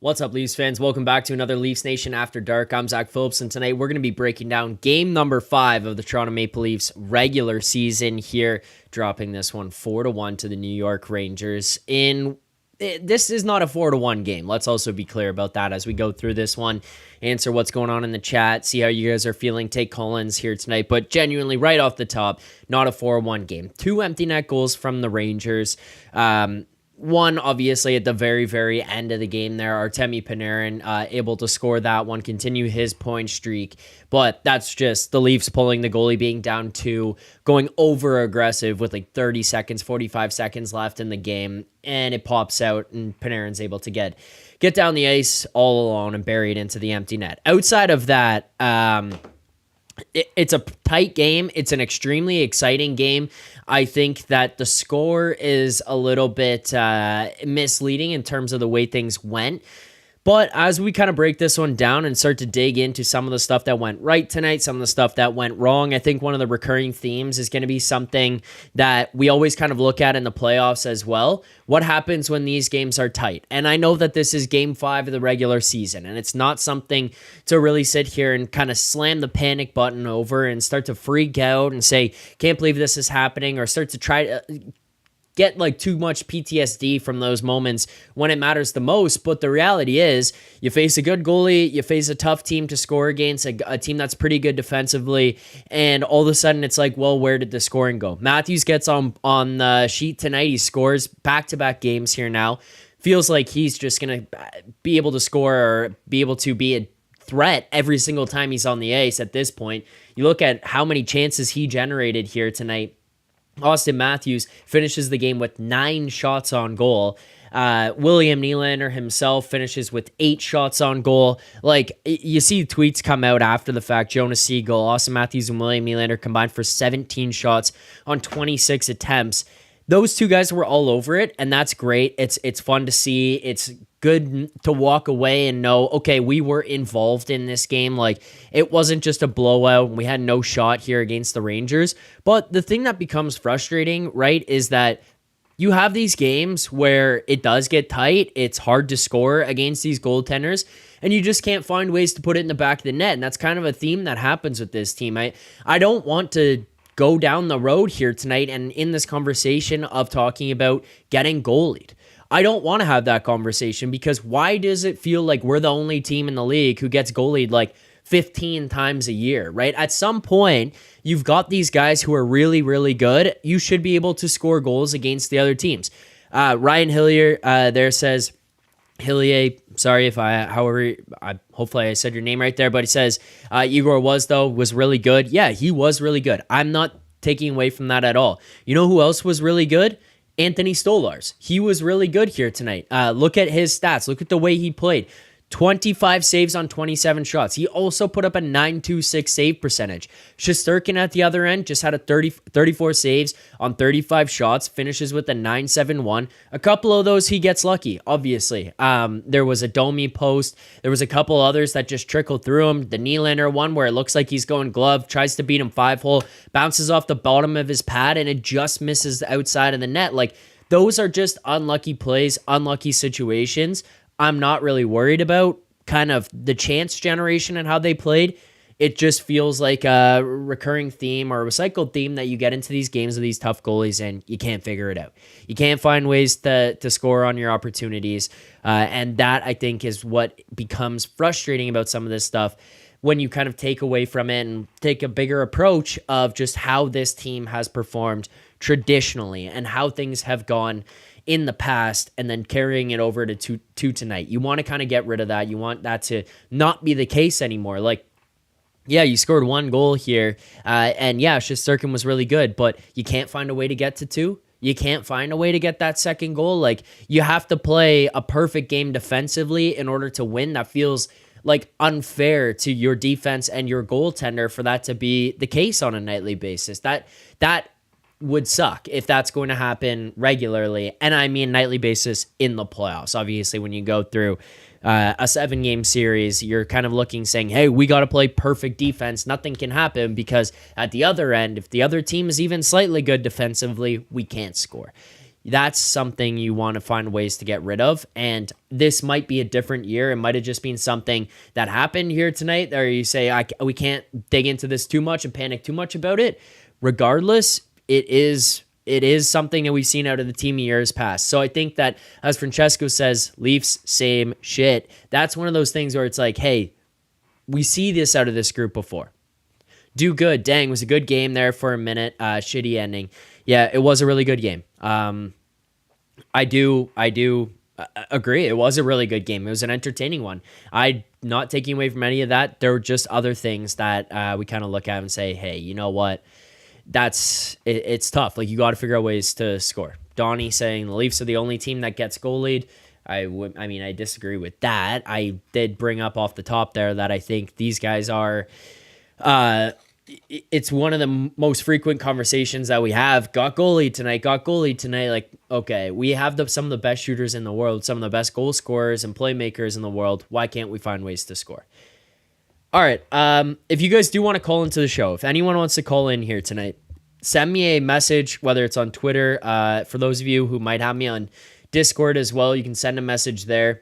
What's up, Leafs fans? Welcome back to another Leafs Nation After Dark. I'm Zack Phillips, and tonight we're going to be breaking down game number 5 of the Toronto Maple Leafs regular season here, dropping this one 4-1 to the New York Rangers. This is not a 4-1 game. Let's also be clear about that as we go through this one, answer what's going on in the chat, see how you guys are feeling, take call-ins here tonight. But genuinely, right off the top, not a 4-1 game. 2 empty net goals from the Rangers. One, obviously, at the very, very end of the game there, Artemi Panarin able to score that one, continue his point streak. But that's just the Leafs pulling the goalie, being down 2, going over-aggressive with like 30 seconds, 45 seconds left in the game. And it pops out, and Panarin's able to get down the ice all alone and bury it into the empty net. Outside of that, it's a tight game. It's an extremely exciting game. I think that the score is a little bit misleading in terms of the way things went. But as we kind of break this one down and start to dig into some of the stuff that went right tonight, some of the stuff that went wrong, I think one of the recurring themes is going to be something that we always kind of look at in the playoffs as well. What happens when these games are tight? And I know that this is game 5 of the regular season, and it's not something to really sit here and kind of slam the panic button over and start to freak out and say, can't believe this is happening, or start to try to get like too much PTSD from those moments when it matters the most. But the reality is, you face a good goalie, you face a tough team to score against, a team that's pretty good defensively, and all of a sudden it's like, well, where did the scoring go? Matthews gets on the sheet tonight. He scores back-to-back games here now. Feels like he's just going to be able to score or be able to be a threat every single time he's on the ice at this point. You look at how many chances he generated here tonight. Austin Matthews finishes the game with 9 shots on goal. William Nylander himself finishes with 8 shots on goal. Like, you see tweets come out after the fact. Jonas Siegel, Austin Matthews, and William Nylander combined for 17 shots on 26 attempts. Those two guys were all over it, and that's great. It's fun to see. It's good to walk away and know, okay, we were involved in this game. Like, it wasn't just a blowout. We had no shot here against the Rangers. But the thing that becomes frustrating, right, is that you have these games where it does get tight. It's hard to score against these goaltenders, and you just can't find ways to put it in the back of the net. And that's kind of a theme that happens with this team. I don't want to go down the road here tonight and in this conversation of talking about getting goalied. I don't want to have that conversation, because why does it feel like we're the only team in the league who gets goalied like 15 times a year, right? At some point, you've got these guys who are really, really good. You should be able to score goals against the other teams. Ryan Hillier there says, Hillier, sorry if hopefully I said your name right there, but he says, Igor was really good. Yeah, he was really good. I'm not taking away from that at all. You know who else was really good? Anthony Stolarz. He was really good here tonight. Look at his stats. Look at the way he played. 25 saves on 27 shots. He also put up a .926 save percentage. Shesterkin at the other end just had 34 saves on 35 shots, finishes with a .971. A couple of those he gets lucky, obviously. There was a Domi post. There was a couple others that just trickled through him. The Nylander one where it looks like he's going glove, tries to beat him 5-hole, bounces off the bottom of his pad, and it just misses the outside of the net. Like, those are just unlucky plays, unlucky situations. I'm not really worried about kind of the chance generation and how they played. It just feels like a recurring theme or a recycled theme that you get into these games with these tough goalies and you can't figure it out. You can't find ways to score on your opportunities. And that, I think, is what becomes frustrating about some of this stuff when you kind of take away from it and take a bigger approach of just how this team has performed traditionally and how things have gone in the past, and then carrying it over to tonight. You want to kind of get rid of that. You want that to not be the case anymore. Like, yeah, you scored 1 goal here, and yeah, Shesterkin was really good, but you can't find a way to get to 2. You can't find a way to get that second goal. Like, you have to play a perfect game defensively in order to win. That feels like unfair to your defense and your goaltender for that to be the case on a nightly basis. That would suck if that's going to happen regularly. And I mean nightly basis in the playoffs. Obviously, when you go through a 7-game series, you're kind of looking, saying, hey, we got to play perfect defense. Nothing can happen, because at the other end, if the other team is even slightly good defensively, we can't score. That's something you want to find ways to get rid of. And this might be a different year. It might have just been something that happened here tonight, or you say, we can't dig into this too much and panic too much about it. Regardless, it is something that we've seen out of the team in years past. So I think that, as Francesco says, Leafs, same shit. That's one of those things where it's like, hey, we see this out of this group before. Do good. Dang, was a good game there for a minute. Shitty ending. Yeah, it was a really good game. I do agree. It was a really good game. It was an entertaining one. I'm not taking away from any of that. There were just other things that we kind of look at and say, hey, you know what? It's tough. Like, you got to figure out ways to score. Donnie saying the Leafs are the only team that gets goalied. I disagree with that. I did bring up off the top there that I think these guys are, it's one of the most frequent conversations that we have. Got goalie tonight. Like, okay, we have some of the best shooters in the world, some of the best goal scorers and playmakers in the world. Why can't we find ways to score? All right. If you guys do want to call into the show, if anyone wants to call in here tonight, send me a message, whether it's on Twitter. For those of you who might have me on Discord as well, you can send a message there.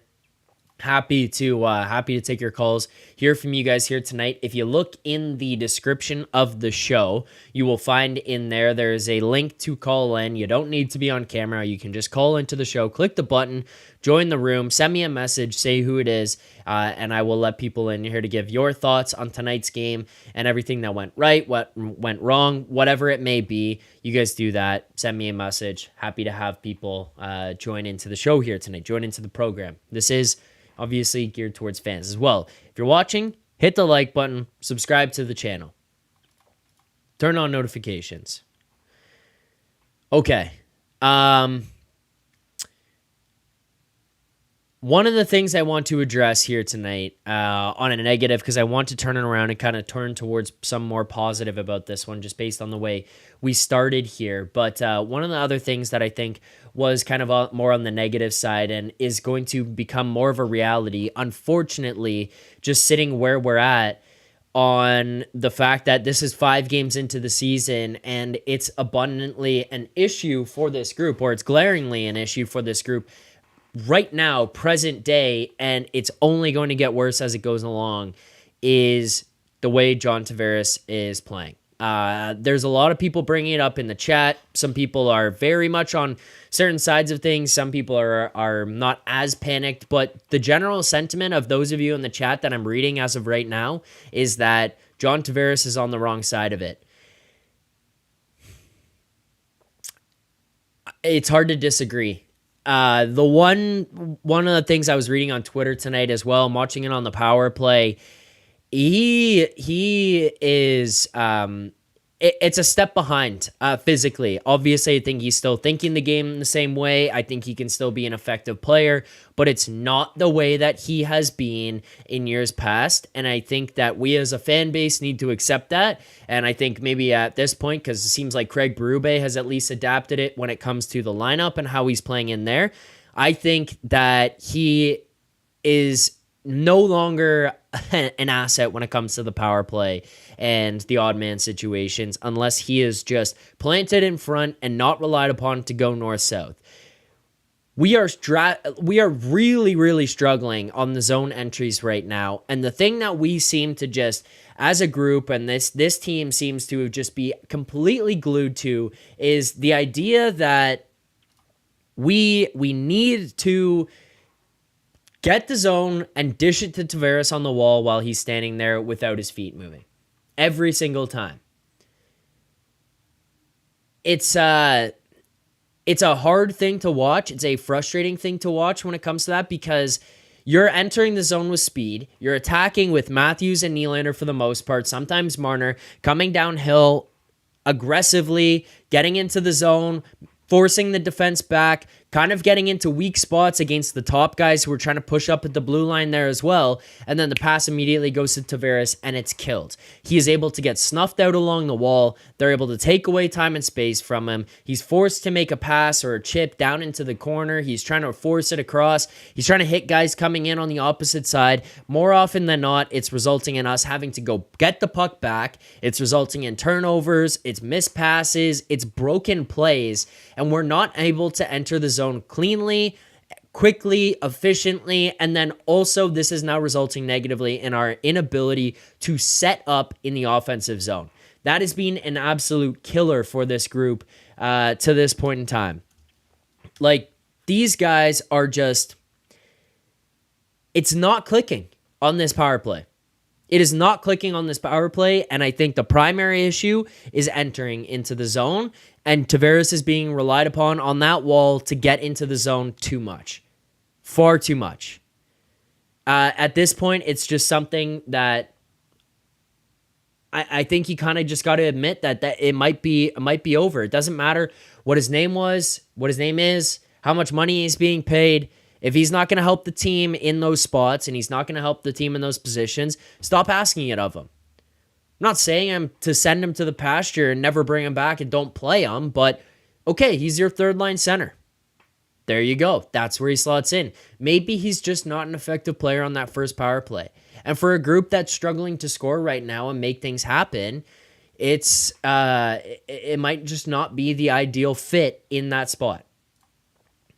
Happy to take your calls, hear from you guys here tonight. If you look in the description of the show, you will find in there's a link to call in. You don't need to be on camera. You can just call into the show, click the button, join the room, send me a message, say who it is, and I will let people in here to give your thoughts on tonight's game and everything that went right, what went wrong, whatever it may be. You guys do that. Send me a message. Happy to have people join into the show here tonight, join into the program. This is obviously geared towards fans as well. If you're watching, hit the like button, subscribe to the channel, turn on notifications. Okay. One of the things I want to address here tonight on a negative, because I want to turn it around and kind of turn towards some more positive about this one, just based on the way we started here. But one of the other things that I think was kind of more on the negative side and is going to become more of a reality, unfortunately, just sitting where we're at, on the fact that this is 5 games into the season and it's abundantly an issue for this group, or it's glaringly an issue for this group right now, present day, and it's only going to get worse as it goes along, is the way John Tavares is playing. There's a lot of people bringing it up in the chat. Some people are very much on certain sides of things. Some people are not as panicked, but the general sentiment of those of you in the chat that I'm reading as of right now is that John Tavares is on the wrong side of it. It's hard to disagree. The one of the things I was reading on Twitter tonight as well, I'm watching it on the power play. He is, it's a step behind, physically. Obviously, I think he's still thinking the game the same way. I think he can still be an effective player, but it's not the way that he has been in years past. And I think that we as a fan base need to accept that. And I think maybe at this point, because it seems like Craig Berube has at least adapted it when it comes to the lineup and how he's playing in there, I think that he is no longer an asset when it comes to the power play and the odd man situations, unless he is just planted in front and not relied upon to go north-south. We are really, really struggling on the zone entries right now. And the thing that we seem to just, as a group, and this team seems to just be completely glued to, is the idea that we need to get the zone and dish it to Tavares on the wall while he's standing there without his feet moving. Every single time. It's a hard thing to watch. It's a frustrating thing to watch when it comes to that, because you're entering the zone with speed. You're attacking with Matthews and Nylander for the most part, sometimes Marner, coming downhill aggressively, getting into the zone, forcing the defense back, kind of getting into weak spots against the top guys who are trying to push up at the blue line there as well. And then the pass immediately goes to Tavares and it's killed. He is able to get snuffed out along the wall. They're able to take away time and space from him. He's forced to make a pass or a chip down into the corner. He's trying to force it across. He's trying to hit guys coming in on the opposite side. More often than not, it's resulting in us having to go get the puck back. It's resulting in turnovers. It's missed passes. It's broken plays. And we're not able to enter the zone cleanly, quickly, efficiently, and then also this is now resulting negatively in our inability to set up in the offensive zone. That has been an absolute killer for this group to this point in time. Like, these guys are just, it's not clicking on this power play. It is not clicking on this power play, and I think the primary issue is entering into the zone, and Tavares is being relied upon on that wall to get into the zone too much. Far too much. At this point, it's just something that I think you kind of just got to admit that it might be over. It doesn't matter what his name was, what his name is, how much money he's being paid. If he's not going to help the team in those spots and he's not going to help the team in those positions, stop asking it of him. I'm not saying I'm to send him to the pasture and never bring him back and don't play him, but okay, he's your third line center. There you go. That's where he slots in. Maybe he's just not an effective player on that first power play. And for a group that's struggling to score right now and make things happen, it might just not be the ideal fit in that spot.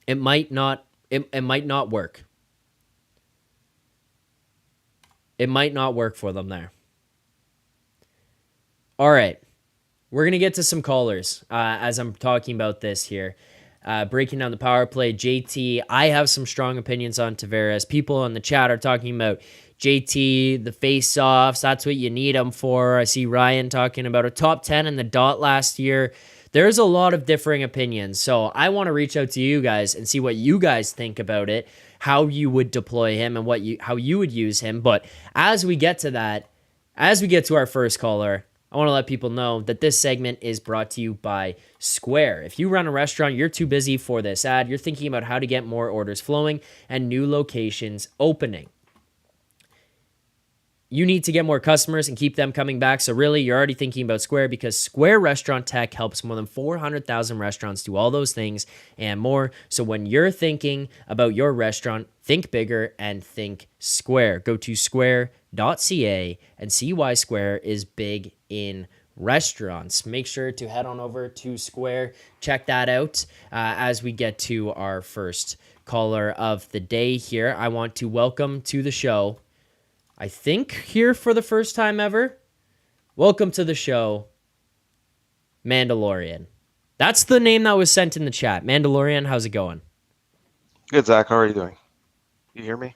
It might not work. It might not work for them there. All right. We're going to get to some callers as I'm talking about this here. Breaking down the power play, JT. I have some strong opinions on Tavares. People in the chat are talking about JT, the face-offs. That's what you need him for. I see Ryan talking about a top 10 in the dot last year. There's a lot of differing opinions. So I want to reach out to you guys and see what you guys think about it, how you would deploy him and how you would use him. But as we get to that, as we get to our first caller, I want to let people know that this segment is brought to you by Square. If you run a restaurant, you're too busy for this ad, you're thinking about how to get more orders flowing and new locations opening. You need to get more customers and keep them coming back. So really, you're already thinking about Square because Square Restaurant Tech helps more than 400,000 restaurants do all those things and more. So when you're thinking about your restaurant, think bigger and think Square. Go to square.ca and see why Square is big in restaurants. Make sure to head on over to Square. Check that out as we get to our first caller of the day here. I want to welcome to the show, I think here for the first time ever, welcome to the show, Mandalorian. That's the name that was sent in the chat. Mandalorian, how's it going? Good, Zach. How are you doing? You hear me?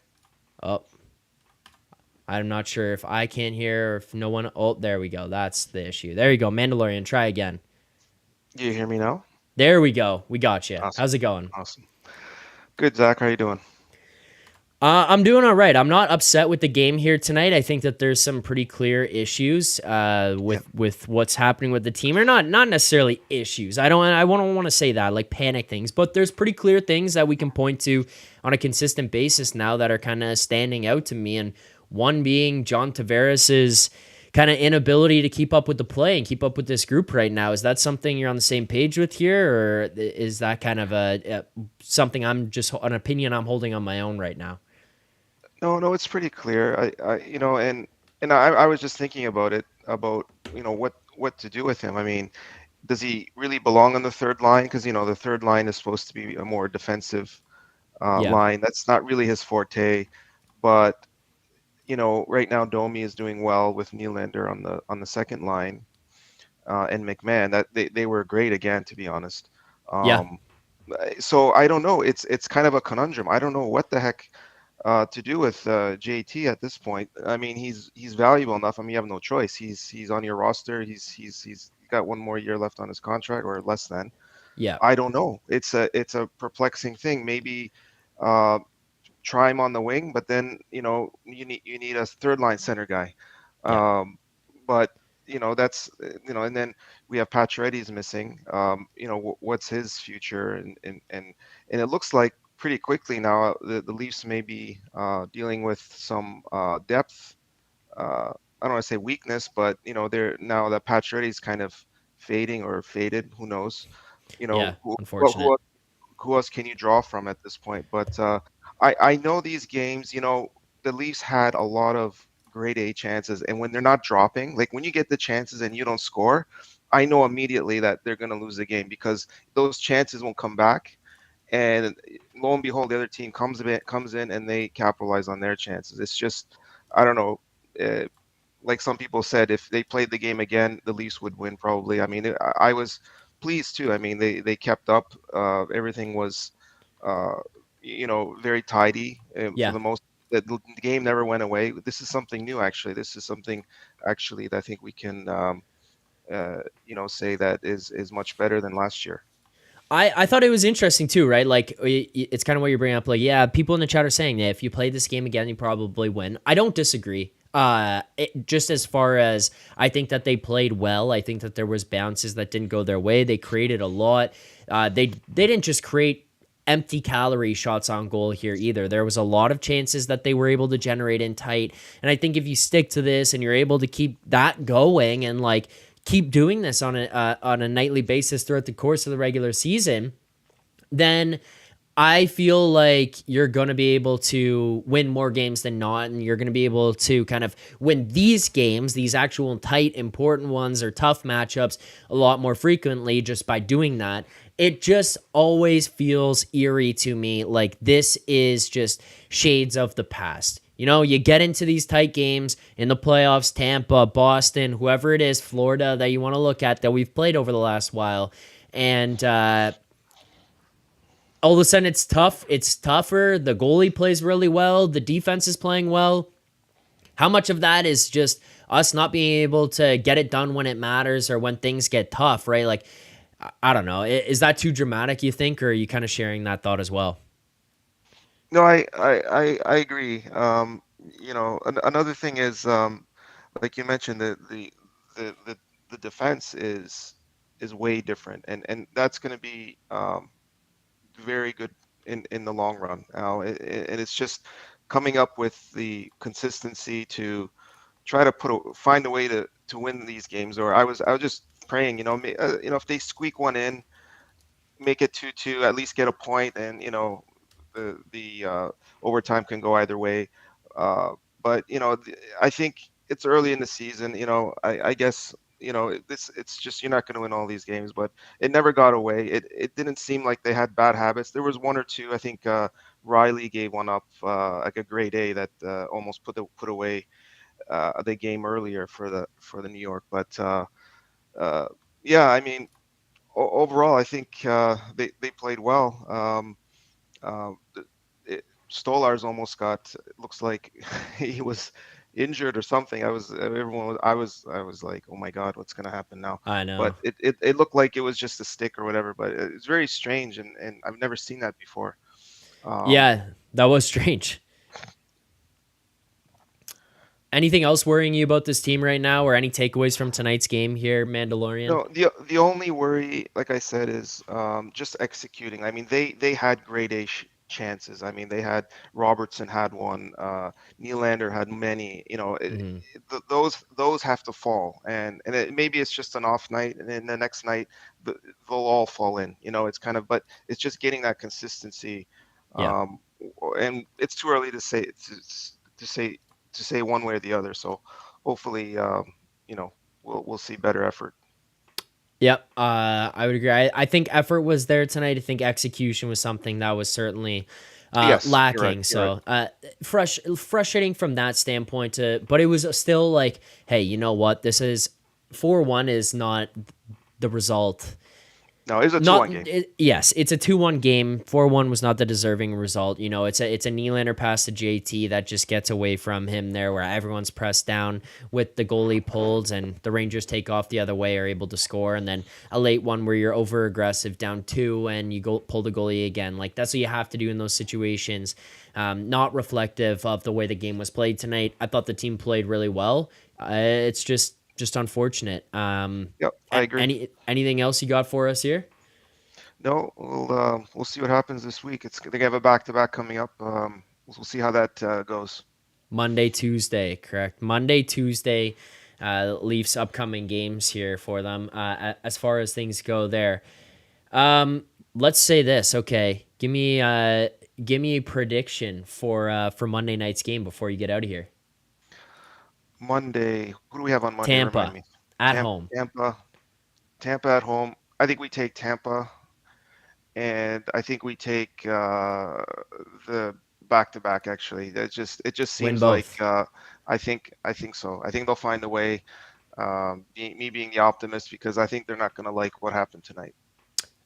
Oh, I'm not sure if I can't hear or if no one. Oh, there we go. That's the issue. There you go. Mandalorian, try again. Do you hear me now? There we go. We got you. Awesome. How's it going? Awesome. Good, Zach. How are you doing? I'm doing all right. I'm not upset with the game here tonight. I think that there's some pretty clear issues with what's happening with the team, or not necessarily issues. I don't want to say that like panic things, but there's pretty clear things that we can point to on a consistent basis now that are kind of standing out to me. And one being John Tavares's kind of inability to keep up with the play and keep up with this group right now. Is that something you're on the same page with here, or is that kind of something I'm just an opinion I'm holding on my own right now? No, it's pretty clear. I was just thinking about it, about what to do with him. I mean, does he really belong on the third line? Because the third line is supposed to be a more defensive line. That's not really his forte. But right now Domi is doing well with Nylander on the second line, and McMahon. That they were great again, to be honest. Yeah. So I don't know. It's kind of a conundrum. I don't know what the heck to do with JT at this point. I mean, he's valuable enough. I mean, you have no choice. He's on your roster. He's got one more year left on his contract, or less than. Yeah. I don't know. It's a perplexing thing. Maybe try him on the wing, but then you need a third line center guy. Yeah. But that's and then we have Pacioretty's missing. What's his future? And it looks like pretty quickly now the Leafs may be dealing with some depth. I don't want to say weakness, but they're now that Pacioretty's kind of fading or faded. Who knows? Yeah, Who well, unfortunate. who else can you draw from at this point? But I know these games. The Leafs had a lot of grade A chances, and when they're not dropping, like when you get the chances and you don't score, I know immediately that they're going to lose the game because those chances won't come back. And lo and behold, the other team comes in and they capitalize on their chances. It's just, I don't know. Uh, like some people said, if they played the game again, the Leafs would win probably. I mean, I was pleased too. I mean, they kept up. Everything was, uh, very tidy for Yeah. the most. The game never went away. This is something new, actually. This is something actually that I think we can, say that is much better than last year. I thought it was interesting too, right? Like it's kind of what you're bringing up. Like, yeah, people in the chat are saying that if you play this game again, you probably win. I don't disagree. Just as far as I think that they played well. I think that there was bounces that didn't go their way. They created a lot. They didn't just create empty calorie shots on goal here either. There was a lot of chances that they were able to generate in tight. And I think if you stick to this and you're able to keep that going and like keep doing this on a nightly basis throughout the course of the regular season, then I feel like you're going to be able to win more games than not, and you're going to be able to kind of win these games, these actual tight, important ones or tough matchups, a lot more frequently just by doing that. It just always feels eerie to me like this is just shades of the past. You get into these tight games in the playoffs, Tampa, Boston, whoever it is, Florida that you want to look at that we've played over the last while. And all of a sudden it's tough. It's tougher. The goalie plays really well. The defense is playing well. How much of that is just us not being able to get it done when it matters or when things get tough, right? Like, I don't know. Is that too dramatic, you think, or are you kind of sharing that thought as well? No, I agree. Another thing is, like you mentioned, the, the, the defense is way different, and that's going to be very good in the long run. Now, and it's just coming up with the consistency to try to find a way to win these games. Or I was just praying, if they squeak one in, make it 2-2, at least get a point, and the overtime can go either way. But I think it's early in the season. I guess it's just you're not going to win all these games, but it never got away. It didn't seem like they had bad habits. There was one or two. I think Riley gave one up like a grade A that almost put away the game earlier for the New York. But uh, yeah, I mean overall, I think they played well. Stolar's almost got. It looks like he was injured or something. I was like, oh my God, what's gonna happen now? I But know. it looked like it was just a stick or whatever. But it's very strange, and I've never seen that before. Um, Yeah, that was strange. Anything else worrying you about this team right now, or any takeaways from tonight's game here, Mandalorian? No, the only worry, like I said, is just executing. I mean, they had grade A chances. I mean, they had Robertson had one, Nylander had many. Mm-hmm. Those have to fall, and maybe it's just an off night, and then the next night they'll all fall in. It's kind of, but it's just getting that consistency, Yeah. um, and it's too early to say one way or the other. So hopefully, we'll see better effort. Yep, I would agree. I think effort was there tonight. I think execution was something that was certainly Yes, you're right. lacking. You're right. So frustrating from that standpoint. But it was still like, hey, you know what? This is 4-1 is not the result. No, it's a Not 2-1 game. yes, it's a 2-1 game. 4-1 was not the deserving result. It's a Nylander pass to JT that just gets away from him there, where everyone's pressed down with the goalie pulled, and the Rangers take off the other way, are able to score, and then a late one where you're over aggressive down two and you go pull the goalie again. Like that's what you have to do in those situations. Not reflective of the way the game was played tonight. I thought the team played really well. It's just just unfortunate. Yep, I agree. Anything else you got for us here? No, we'll see what happens this week. They have a back-to-back coming up. We'll see how that goes. Monday, Tuesday, correct? Monday, Tuesday, Leafs upcoming games here for them. As far as things go there, let's say this. Okay, give me a prediction for Monday night's game before you get out of here. Monday, who do we have on Monday? Remind Tampa me. at home. Tampa at home. I think we take Tampa, and I think we take the back-to-back. Actually, it just Win seems like both. I think so. I think they'll find a way. Me being the optimist, because I think they're not going to like what happened tonight.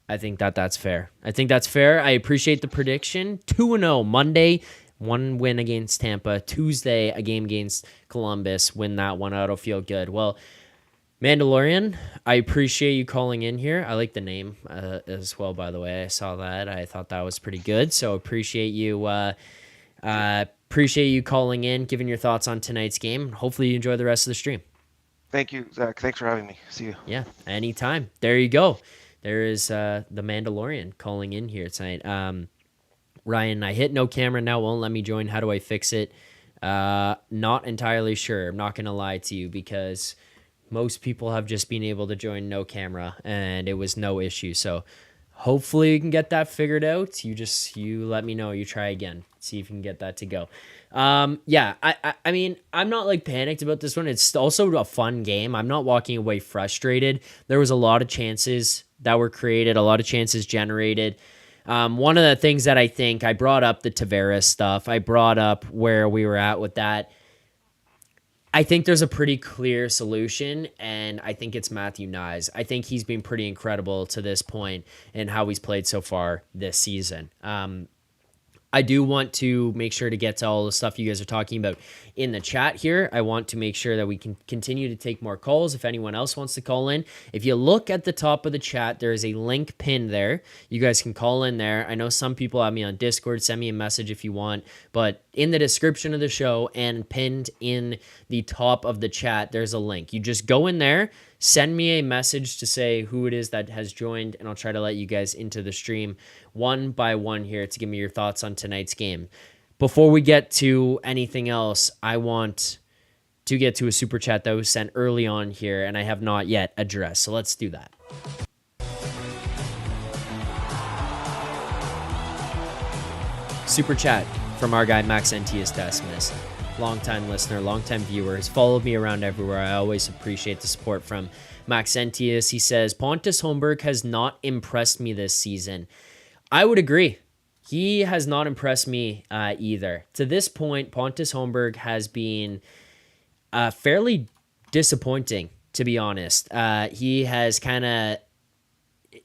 I think that's fair. I appreciate the prediction. 2-0 Monday, 1 win against Tampa. Tuesday, a game against Columbus. Win that one out. It'll feel good. Well, Mandalorian, I appreciate you calling in here. I like the name as well, by the way. I saw that. I thought that was pretty good. So appreciate you calling in, giving your thoughts on tonight's game. Hopefully you enjoy the rest of the stream. Thank you, Zach. Thanks for having me. See you. Yeah, anytime. There you go. There is the Mandalorian calling in here tonight. Ryan, I hit no camera now. Won't let me join. How do I fix it? Not entirely sure. I'm not going to lie to you because most people have just been able to join no camera and it was no issue. So hopefully you can get that figured out. You let me know. You try again. See if you can get that to go. Yeah, I mean, I'm not like panicked about this one. It's also a fun game. I'm not walking away frustrated. There was a lot of chances that were created, a lot of chances generated. One of the things that I think I brought up the Tavares stuff. I brought up where we were at with that. I think there's a pretty clear solution, and I think it's Matthew Knies. I think he's been pretty incredible to this point in how he's played so far this season. I do want to make sure to get to all the stuff you guys are talking about in the chat here. I want to make sure that we can continue to take more calls if anyone else wants to call in. If you look at the top of the chat, there is a link pinned there. You guys can call in there. I know some people have me on Discord. Send me a message if you want. But in the description of the show and pinned in the top of the chat, there's a link. You just go in there, send me a message to say who it is that has joined, and I'll try to let you guys into the stream one by one here to give me your thoughts on tonight's game. Before we get to anything else, I want to get to a super chat that was sent early on here, and I have not yet addressed. So let's do that. Super chat from our guy Max Entius Decimus. Longtime listener, longtime viewer, has followed me around everywhere. I always appreciate the support from Max Entius. He says, Pontus Homberg has not impressed me this season. I would agree. He has not impressed me either. To this point, Pontus Homberg has been fairly disappointing, to be honest.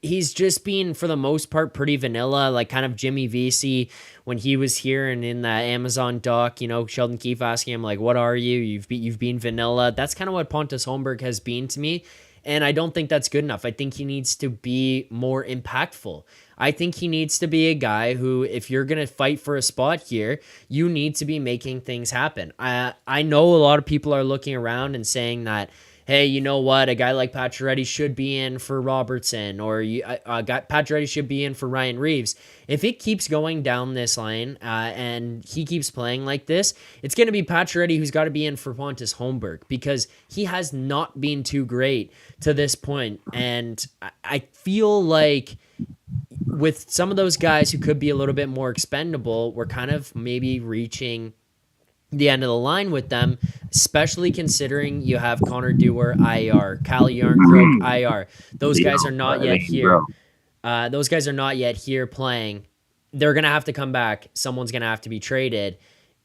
He's just been, for the most part, pretty vanilla, like kind of Jimmy Vesey when he was here and in the Amazon doc, Sheldon Keefe asking him, like, what are you? You've been vanilla. That's kind of what Pontus Homberg has been to me. And I don't think that's good enough. I think he needs to be more impactful. I think he needs to be a guy who, if you're going to fight for a spot here, you need to be making things happen. I know a lot of people are looking around and saying that, hey, you know what? A guy like Pacioretty should be in for Robertson, or Pacioretty should be in for Ryan Reeves. If it keeps going down this line and he keeps playing like this, it's going to be Pacioretty who's got to be in for Pontus Homberg because he has not been too great to this point. And I feel like with some of those guys who could be a little bit more expendable, we're kind of maybe reaching the end of the line with them, especially considering you have Connor Dewar, IR, Cal Yarncroke, IR. Those guys are not yet here. Those guys are not yet here playing. They're going to have to come back. Someone's going to have to be traded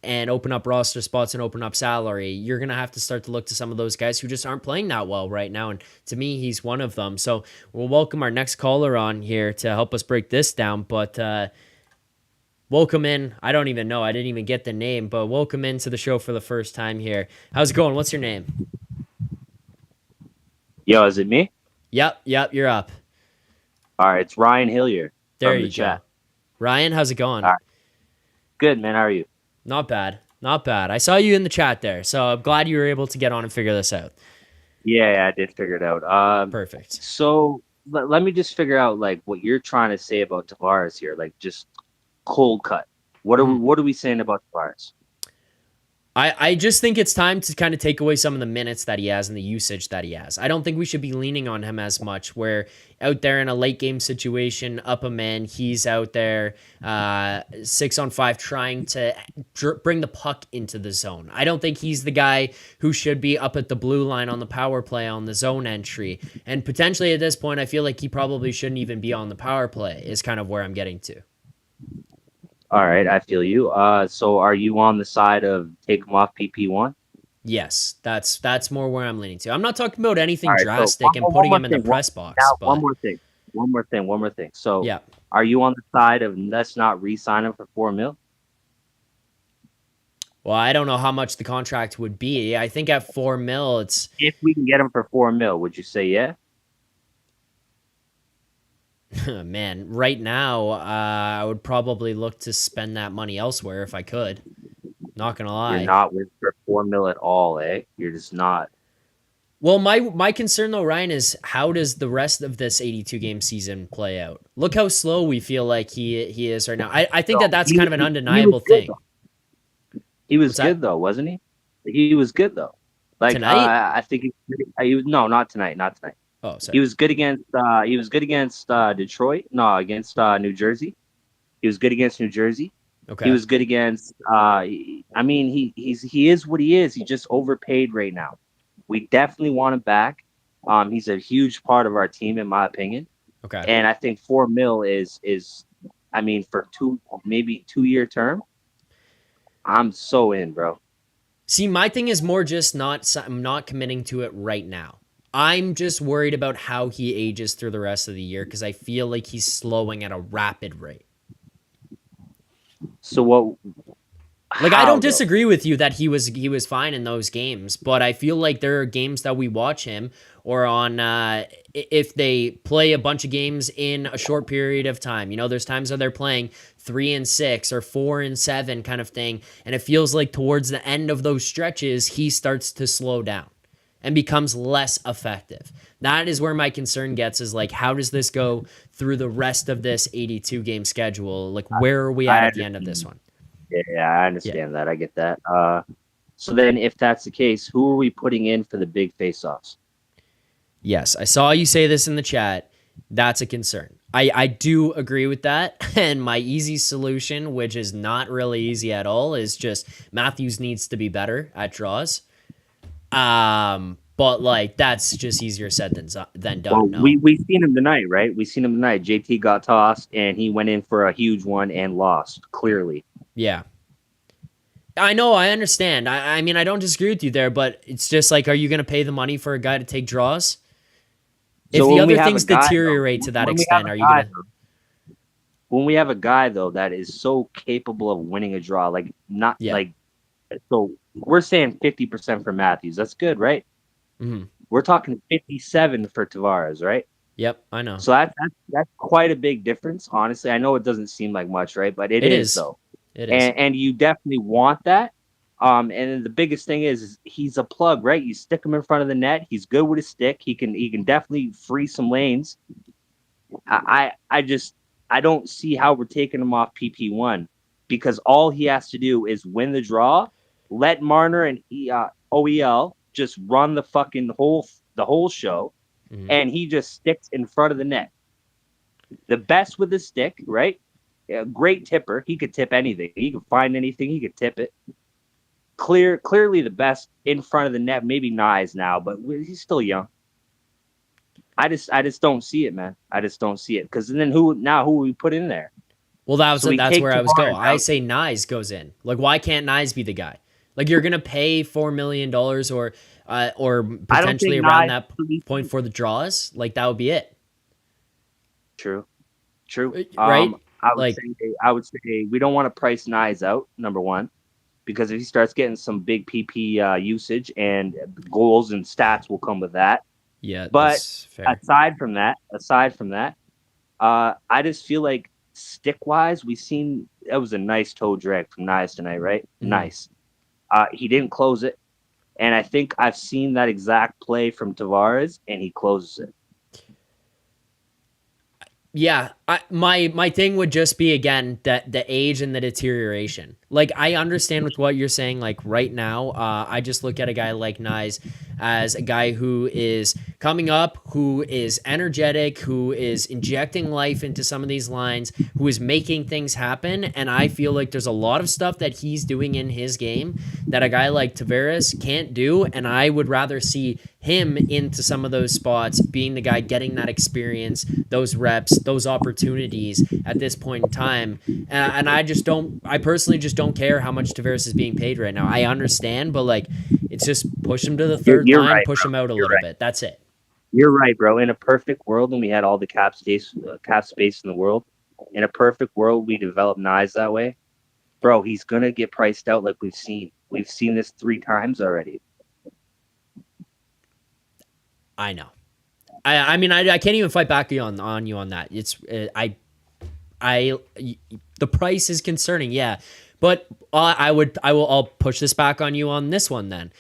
and open up roster spots and open up salary. You're going to have to start to look to some of those guys who just aren't playing that well right now. And to me, he's one of them. So we'll welcome our next caller on here to help us break this down. But welcome in. I don't even know. I didn't even get the name, but welcome into the show for the first time here. How's it going? What's your name? Yo, is it me? Yep, you're up. All right, it's Ryan Hillier. There you go. Ryan, how's it going? All right. Good, man. How are you? Not bad. I saw you in the chat there, so I'm glad you were able to get on and figure this out. Yeah, I did figure it out. Perfect. So let me just figure out like what you're trying to say about Tavares here, like just cold cut. What are we saying about Tavares? I just think it's time to kind of take away some of the minutes that he has and the usage that he has. I don't think we should be leaning on him as much. Where out there in a late game situation, up a man, he's out there 6-on-5 trying to bring the puck into the zone. I don't think he's the guy who should be up at the blue line on the power play on the zone entry. And potentially at this point, I feel like he probably shouldn't even be on the power play is kind of where I'm getting to. All right, I feel you. So are you on the side of take him off PP1? Yes, that's more where I'm leaning to. I'm not talking about anything All right, so drastic and putting him in the press box, now but one more thing. So yeah. are you on the side of let's not re-sign him for $4 million? Well, I don't know how much the contract would be. I think at $4 million, it's If we can get him for $4 million, would you say yeah? man. Right now, I would probably look to spend that money elsewhere if I could. Not gonna lie. You're not with for $4 million at all, eh? You're just not. Well, my concern though, Ryan, is how does the rest of this 82 game season play out? Look how slow we feel like he is right now. I think that's kind of an undeniable thing. He was good though, wasn't he? He was good though. Like tonight? I think he was no, not tonight, not tonight. Oh, sorry. He was good against Detroit. No, against New Jersey. He was good against New Jersey. Okay. He was good against I mean he is what he is. He's just overpaid right now. We definitely want him back. He's a huge part of our team in my opinion. Okay. And I think $4 million is I mean for maybe 2-year term. I'm so in, bro. See, my thing is more just I'm not committing to it right now. I'm just worried about how he ages through the rest of the year because I feel like he's slowing at a rapid rate. So what? Like I don't disagree with you that he was fine in those games, but I feel like there are games that we watch him or on if they play a bunch of games in a short period of time. You know, there's times where they're playing 3 and 6 or 4 and 7 kind of thing, and it feels like towards the end of those stretches he starts to slow down and becomes less effective. That is where my concern gets is like, how does this go through the rest of this 82 game schedule? Like, where are we at the end of this one? Yeah, I understand that. I get that. So then if that's the case, who are we putting in for the big face-offs? Yes, I saw you say this in the chat. That's a concern. I do agree with that. And my easy solution, which is not really easy at all, is just Matthews needs to be better at draws. But like that's just easier said than done. Well, no. we seen him tonight, right? We seen him tonight. JT got tossed and he went in for a huge one and lost clearly. Yeah. I know, I understand. I mean, I don't disagree with you there, but it's just like, are you going to pay the money for a guy to take draws? So if the other things deteriorate to that extent, are you going to... When we have a guy, though, that is so capable of winning a draw, like, not like... So, we're saying 50% for Matthews. That's good, right? Mm-hmm. We're talking 57 for Tavares, right? Yep, I know. So, that's quite a big difference, honestly. I know it doesn't seem like much, right? But it is, though. It is. And you definitely want that. And the biggest thing is he's a plug, right? You stick him in front of the net. He's good with his stick. He can definitely free some lanes. I don't see how we're taking him off PP1 because all he has to do is win the draw, let Marner and OEL just run the whole show, and he just sticks in front of the net. The best with the stick, right? A great tipper. He could tip anything. He could find anything. He could tip it. Clearly the best in front of the net. Maybe Nyes now, but he's still young. I just don't see it, man. I just don't see it. Because then who we put in there? Well, that's where I was going. I say Nyes goes in. Like, why can't Nyes be the guy? Like, you're gonna pay $4 million or potentially around that point for the draws. Like, that would be it. True. Right. I would say we don't want to price Nyes out, number one, because if he starts getting some big PP usage and goals and stats will come with that. Yeah, but fair. aside from that, I just feel like stick-wise, we seen that was a nice toe drag from Nyes tonight, right? Mm-hmm. Nice. He didn't close it. And I think I've seen that exact play from Tavares, and he closes it. Yeah, my thing would just be again that the age and the deterioration. Like I understand with what you're saying. Like right now, I just look at a guy like Nyes as a guy who is coming up, who is energetic, who is injecting life into some of these lines, who is making things happen. And I feel like there's a lot of stuff that he's doing in his game that a guy like Tavares can't do. And I would rather see him into some of those spots, being the guy getting that experience, those reps, those opportunities at this point in time. And I personally just don't care how much Tavares is being paid right now. I understand, but like, it's just push him to the third You're line, right, push bro. him out a You're little right. bit. That's it. You're right, bro. In a perfect world, when we had all the cap space in the world, in a perfect world, we develop Nyes that way, bro. He's gonna get priced out like we've seen. We've seen this 3 times already. I know. I mean, I can't even fight back on you on that. It's the price is concerning, yeah. But I'll push this back on you on this one then.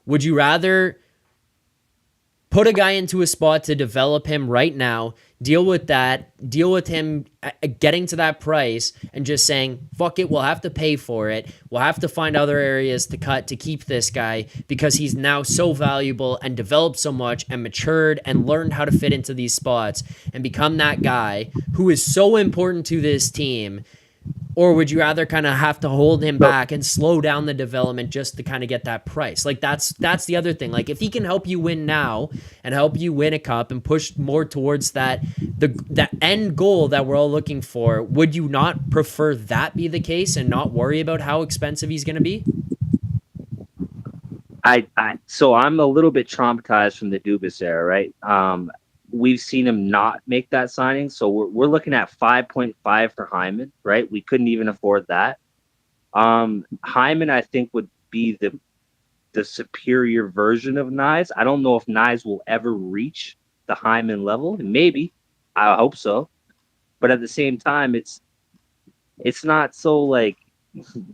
Would you rather put a guy into a spot to develop him right now, deal with him getting to that price and just saying, fuck it, we'll have to pay for it. We'll have to find other areas to cut to keep this guy because he's now so valuable and developed so much and matured and learned how to fit into these spots and become that guy who is so important to this team? Or would you rather kind of have to hold him back and slow down the development just to kind of get that price? Like that's the other thing. Like if he can help you win now and help you win a cup and push more towards that end goal that we're all looking for, would you not prefer that be the case and not worry about how expensive he's going to be? So I'm a little bit traumatized from the Dubas era, right? We've seen him not make that signing, so we're looking at 5.5 for Hyman, right? We couldn't even afford that. Hyman, I think, would be the superior version of Nyes. I don't know if Nyes will ever reach the Hyman level. Maybe, I hope so, but at the same time, it's not so like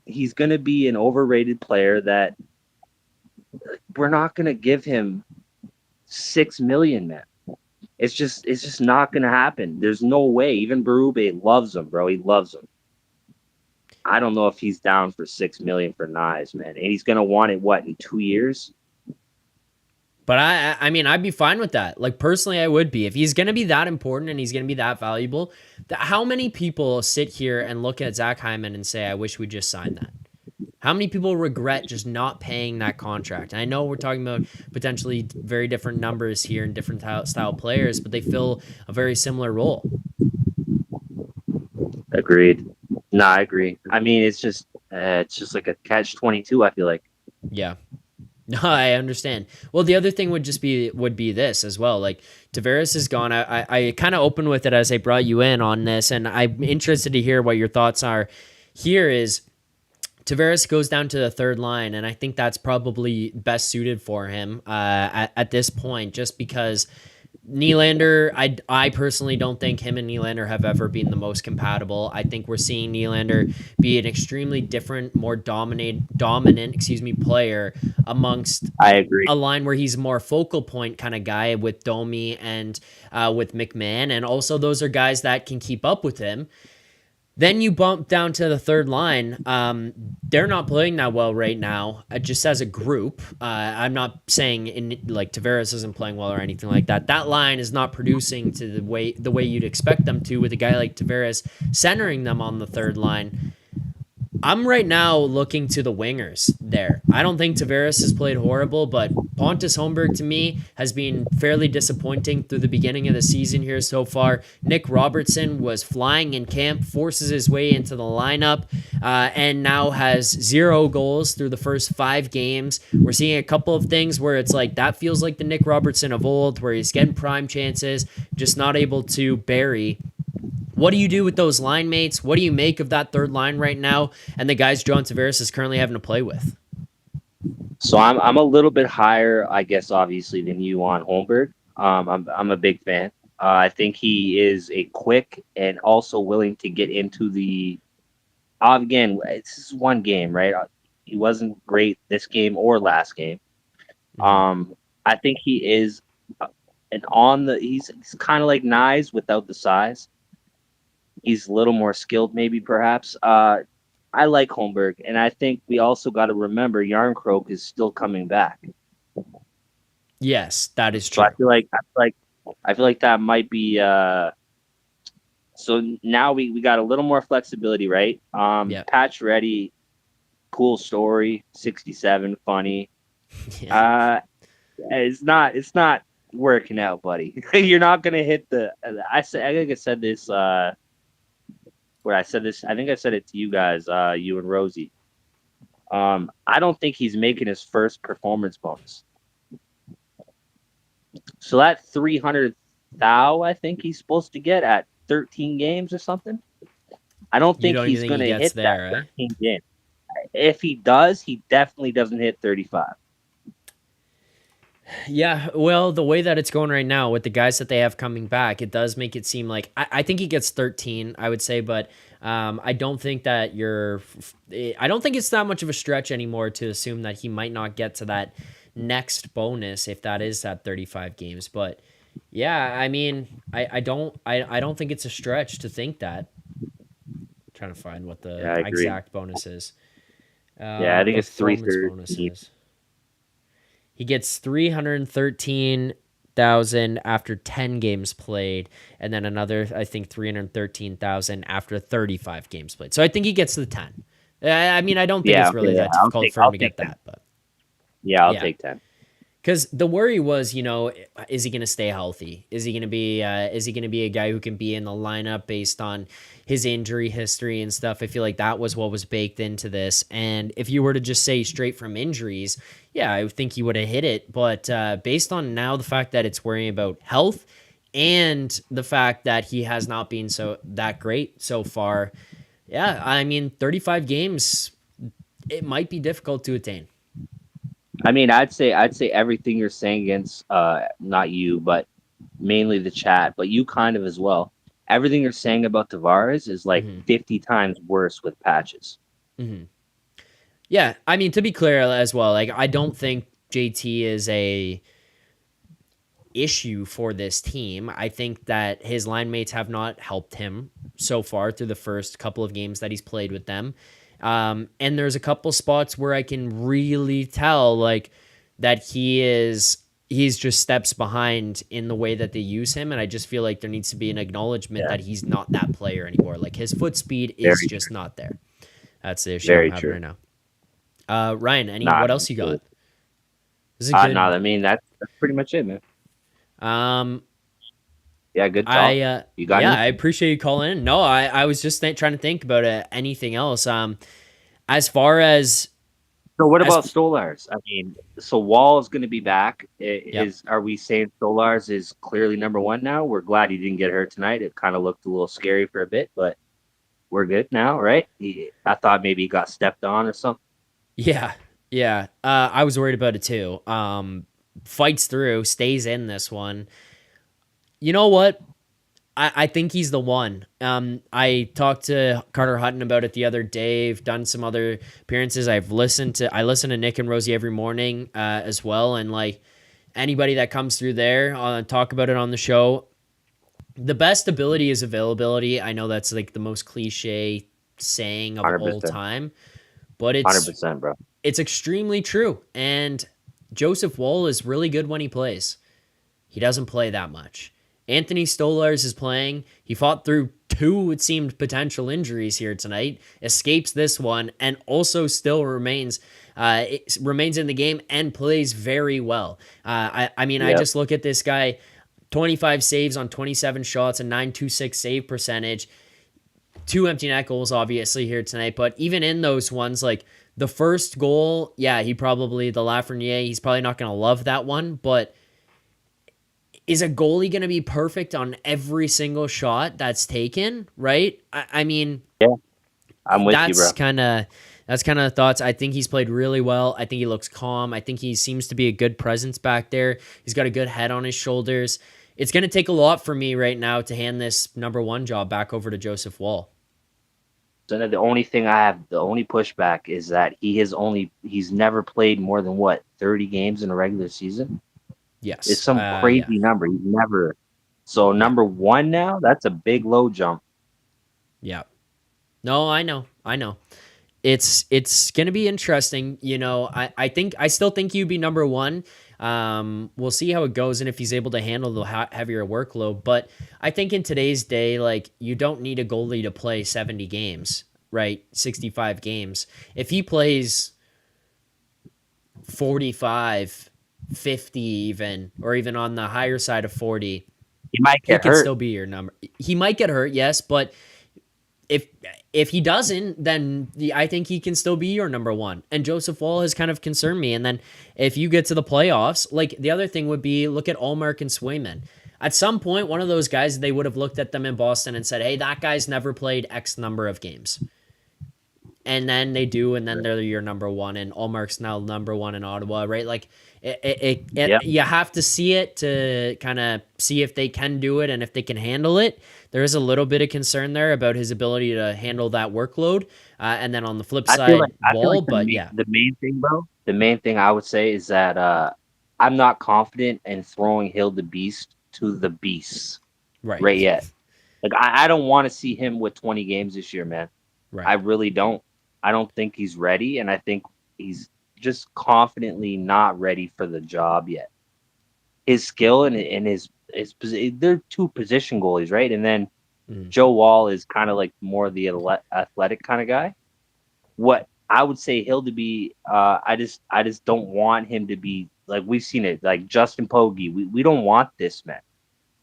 he's going to be an overrated player that we're not going to give him 6 million, man. It's just not going to happen. There's no way. Even Berube loves him, bro. He loves him. I don't know if he's down for 6 million for Nyes, man. And he's going to want it, what, in 2 years? But I mean, I'd be fine with that. Like personally, I would be. If he's going to be that important and he's going to be that valuable, how many people sit here and look at Zach Hyman and say, I wish we just signed that? How many people regret just not paying that contract? And I know we're talking about potentially very different numbers here and different style players, but they fill a very similar role. Agreed. No, I agree. I mean, it's just like a catch-22, I feel like. Yeah. No, I understand. Well, the other thing would be this as well. Like Tavares is gone. I kind of opened with it as I brought you in on this, and I'm interested to hear what your thoughts are. Here is Tavares goes down to the third line, and I think that's probably best suited for him at this point, just because Nylander, I personally don't think him and Nylander have ever been the most compatible. I think we're seeing Nylander be an extremely different, more dominant, player amongst I agree. a line where he's a more focal point kind of guy with Domi and with McMahon, and also those are guys that can keep up with him. Then you bump down to the third line. They're not playing that well right now, just as a group. I'm not saying like Tavares isn't playing well or anything like that. That line is not producing to the way you'd expect them to with a guy like Tavares centering them on the third line. I'm right now looking to the wingers there. I don't think Tavares has played horrible, but Pontus Homberg to me has been fairly disappointing through the beginning of the season here so far. Nick Robertson was flying in camp, forces his way into the lineup, and now has 0 goals through the first 5 games. We're seeing a couple of things where it's like that feels like the Nick Robertson of old, where he's getting prime chances, just not able to bury. What do you do with those line mates? What do you make of that third line right now and the guys John Tavares is currently having to play with? So I'm a little bit higher, I guess, obviously, than you on Homberg. I'm a big fan. I think he is a quick and also willing to get into the. Again, it's just one game, right? He wasn't great this game or last game, I think he is he's kind of like Nyes without the size. He's a little more skilled, maybe perhaps. I like Homberg, and I think we also got to remember Yarncroke is still coming back. Yes, that is So true. I feel like that might be. So now we got a little more flexibility, right? Yeah. Patch Ready, cool story, 67, funny. Yeah. It's not working out, buddy. You're not gonna hit the. I think I said this. Where I said this, I think I said it to you guys, you and Rosie. I don't think he's making his first performance bonus. So that 300 thou, I think he's supposed to get at 13 games or something. I don't You think don't even he's think going he to gets hit that there, eh? 13 games. If he does, he definitely doesn't hit 35. Yeah, well, the way that it's going right now with the guys that they have coming back, it does make it seem like I think he gets 13, I would say, but I don't think that I don't think it's that much of a stretch anymore to assume that he might not get to that next bonus if that is that 35 games. But yeah, I mean, I don't think it's a stretch to think that. Trying to find what the Yeah, I agree. exact bonus is. Yeah, I think it's Performance 313. bonuses. He gets 313,000 after 10 games played, and then another, I think, 313,000 after 35 games played. So I think he gets to the 10. I mean, I don't think Yeah, it's really that difficult for him I'll to take get 10. that, but Yeah, I'll yeah. take 10. Because the worry was, is he going to stay healthy? Is he going to be a guy who can be in the lineup based on his injury history and stuff? I feel like that was what was baked into this. And if you were to just say straight from injuries, yeah, I think he would have hit it. But based on now the fact that it's worrying about health and the fact that he has not been that great so far, yeah, I mean, 35 games, it might be difficult to attain. I mean, I'd say everything you're saying against not you, but mainly the chat, but you kind of as well. Everything you're saying about Tavares is like Mm-hmm. 50 times worse with patches. Mm-hmm. Yeah, I mean, to be clear as well, like I don't think JT is a issue for this team. I think that his line mates have not helped him so far through the first couple of games that he's played with them. And there's a couple spots where I can really tell like that he's just steps behind in the way that they use him. And I just feel like there needs to be an acknowledgement Yeah, that he's not that player anymore. Like his foot speed is very just true. not there. That's the issue I'm Very having true. right now. Ryan, Nah, what else you got? This is a nah, good. I mean that's pretty much it, man. Um, Yeah, good talk. I You got yeah, any? I appreciate you calling in. No, I was just trying to think about anything else. As far as So what as about Stolars? I mean, so Wall is going to be back. yep, Are we saying Stolars is clearly number one now? We're glad he didn't get hurt tonight. It kind of looked a little scary for a bit, but we're good now, right? I thought maybe he got stepped on or something. yeah, yeah. I was worried about it too. Fights through, stays in this one. You know what? I think he's the one. I talked to Carter Hutton about it the other day. I've done some other appearances. I listen to Nick and Rosie every morning as well, and like anybody that comes through there, talk about it on the show. The best ability is availability. I know that's like the most cliche saying of all 100%. time, but 100%, bro. it's extremely true. And Joseph Woll is really good when he plays. He doesn't play that much. Anthony Stolars is playing. He fought through two, it seemed, potential injuries here tonight, escapes this one, and also still remains in the game and plays very well. I mean, I Yep. just look at this guy, 25 saves on 27 shots, a 926 save percentage, 2 empty net goals, obviously, here tonight. But even in those ones, like the first goal, yeah, the Lafreniere, he's probably not going to love that one, but is a goalie going to be perfect on every single shot that's taken, right? I mean, Yeah, I'm with you, bro. that's kind of thoughts. I think he's played really well. I think he looks calm. I think he seems to be a good presence back there. He's got a good head on his shoulders. It's going to take a lot for me right now to hand this number one job back over to Joseph Woll. So the only thing I have, the only pushback is that he's never played more than 30 games in a regular season. It's Yes. some Yeah. crazy number. He's never. So Yeah. number one now, that's a big low jump. Yeah. No, I know. It's gonna be interesting. I still think you'd be number one. We'll see how it goes and if he's able to handle the heavier workload. But I think in today's day, like, you don't need a goalie to play 70 games, right? 65 games. If he plays 45, 50 even, or even on the higher side of 40, He might he get can hurt. still be your number. He might get hurt, yes, but if if he doesn't, then I think he can still be your number one. And Joseph Wall has kind of concerned me. And then if you get to the playoffs, like, the other thing would be, look at Allmark and Swayman. At some point, one of those guys, they would have looked at them in Boston and said, "Hey, that guy's never played X number of games." And then they do, and then they're your number one, and Allmark's now number one in Ottawa, right? Like, Yeah. you have to see it to kind of see if they can do it and if they can handle it. There is a little bit of concern there about his ability to handle that workload, and then on the flip side, I feel Wall. like But yeah, the main thing, bro. The main thing I would say is that I'm not confident in throwing Hill the Beast to the beast right, right yet. Like I don't want to see him with 20 games this year, man. right, I really don't. I don't think he's ready, and I think he's just confidently not ready for the job yet. His skill and his they're two position goalies, right? And then Joe Wall is kind of like more the athletic kind of guy. What I would say Hill to be, I just don't want him to be like we've seen it, like Justin Pogge. We don't want this, man.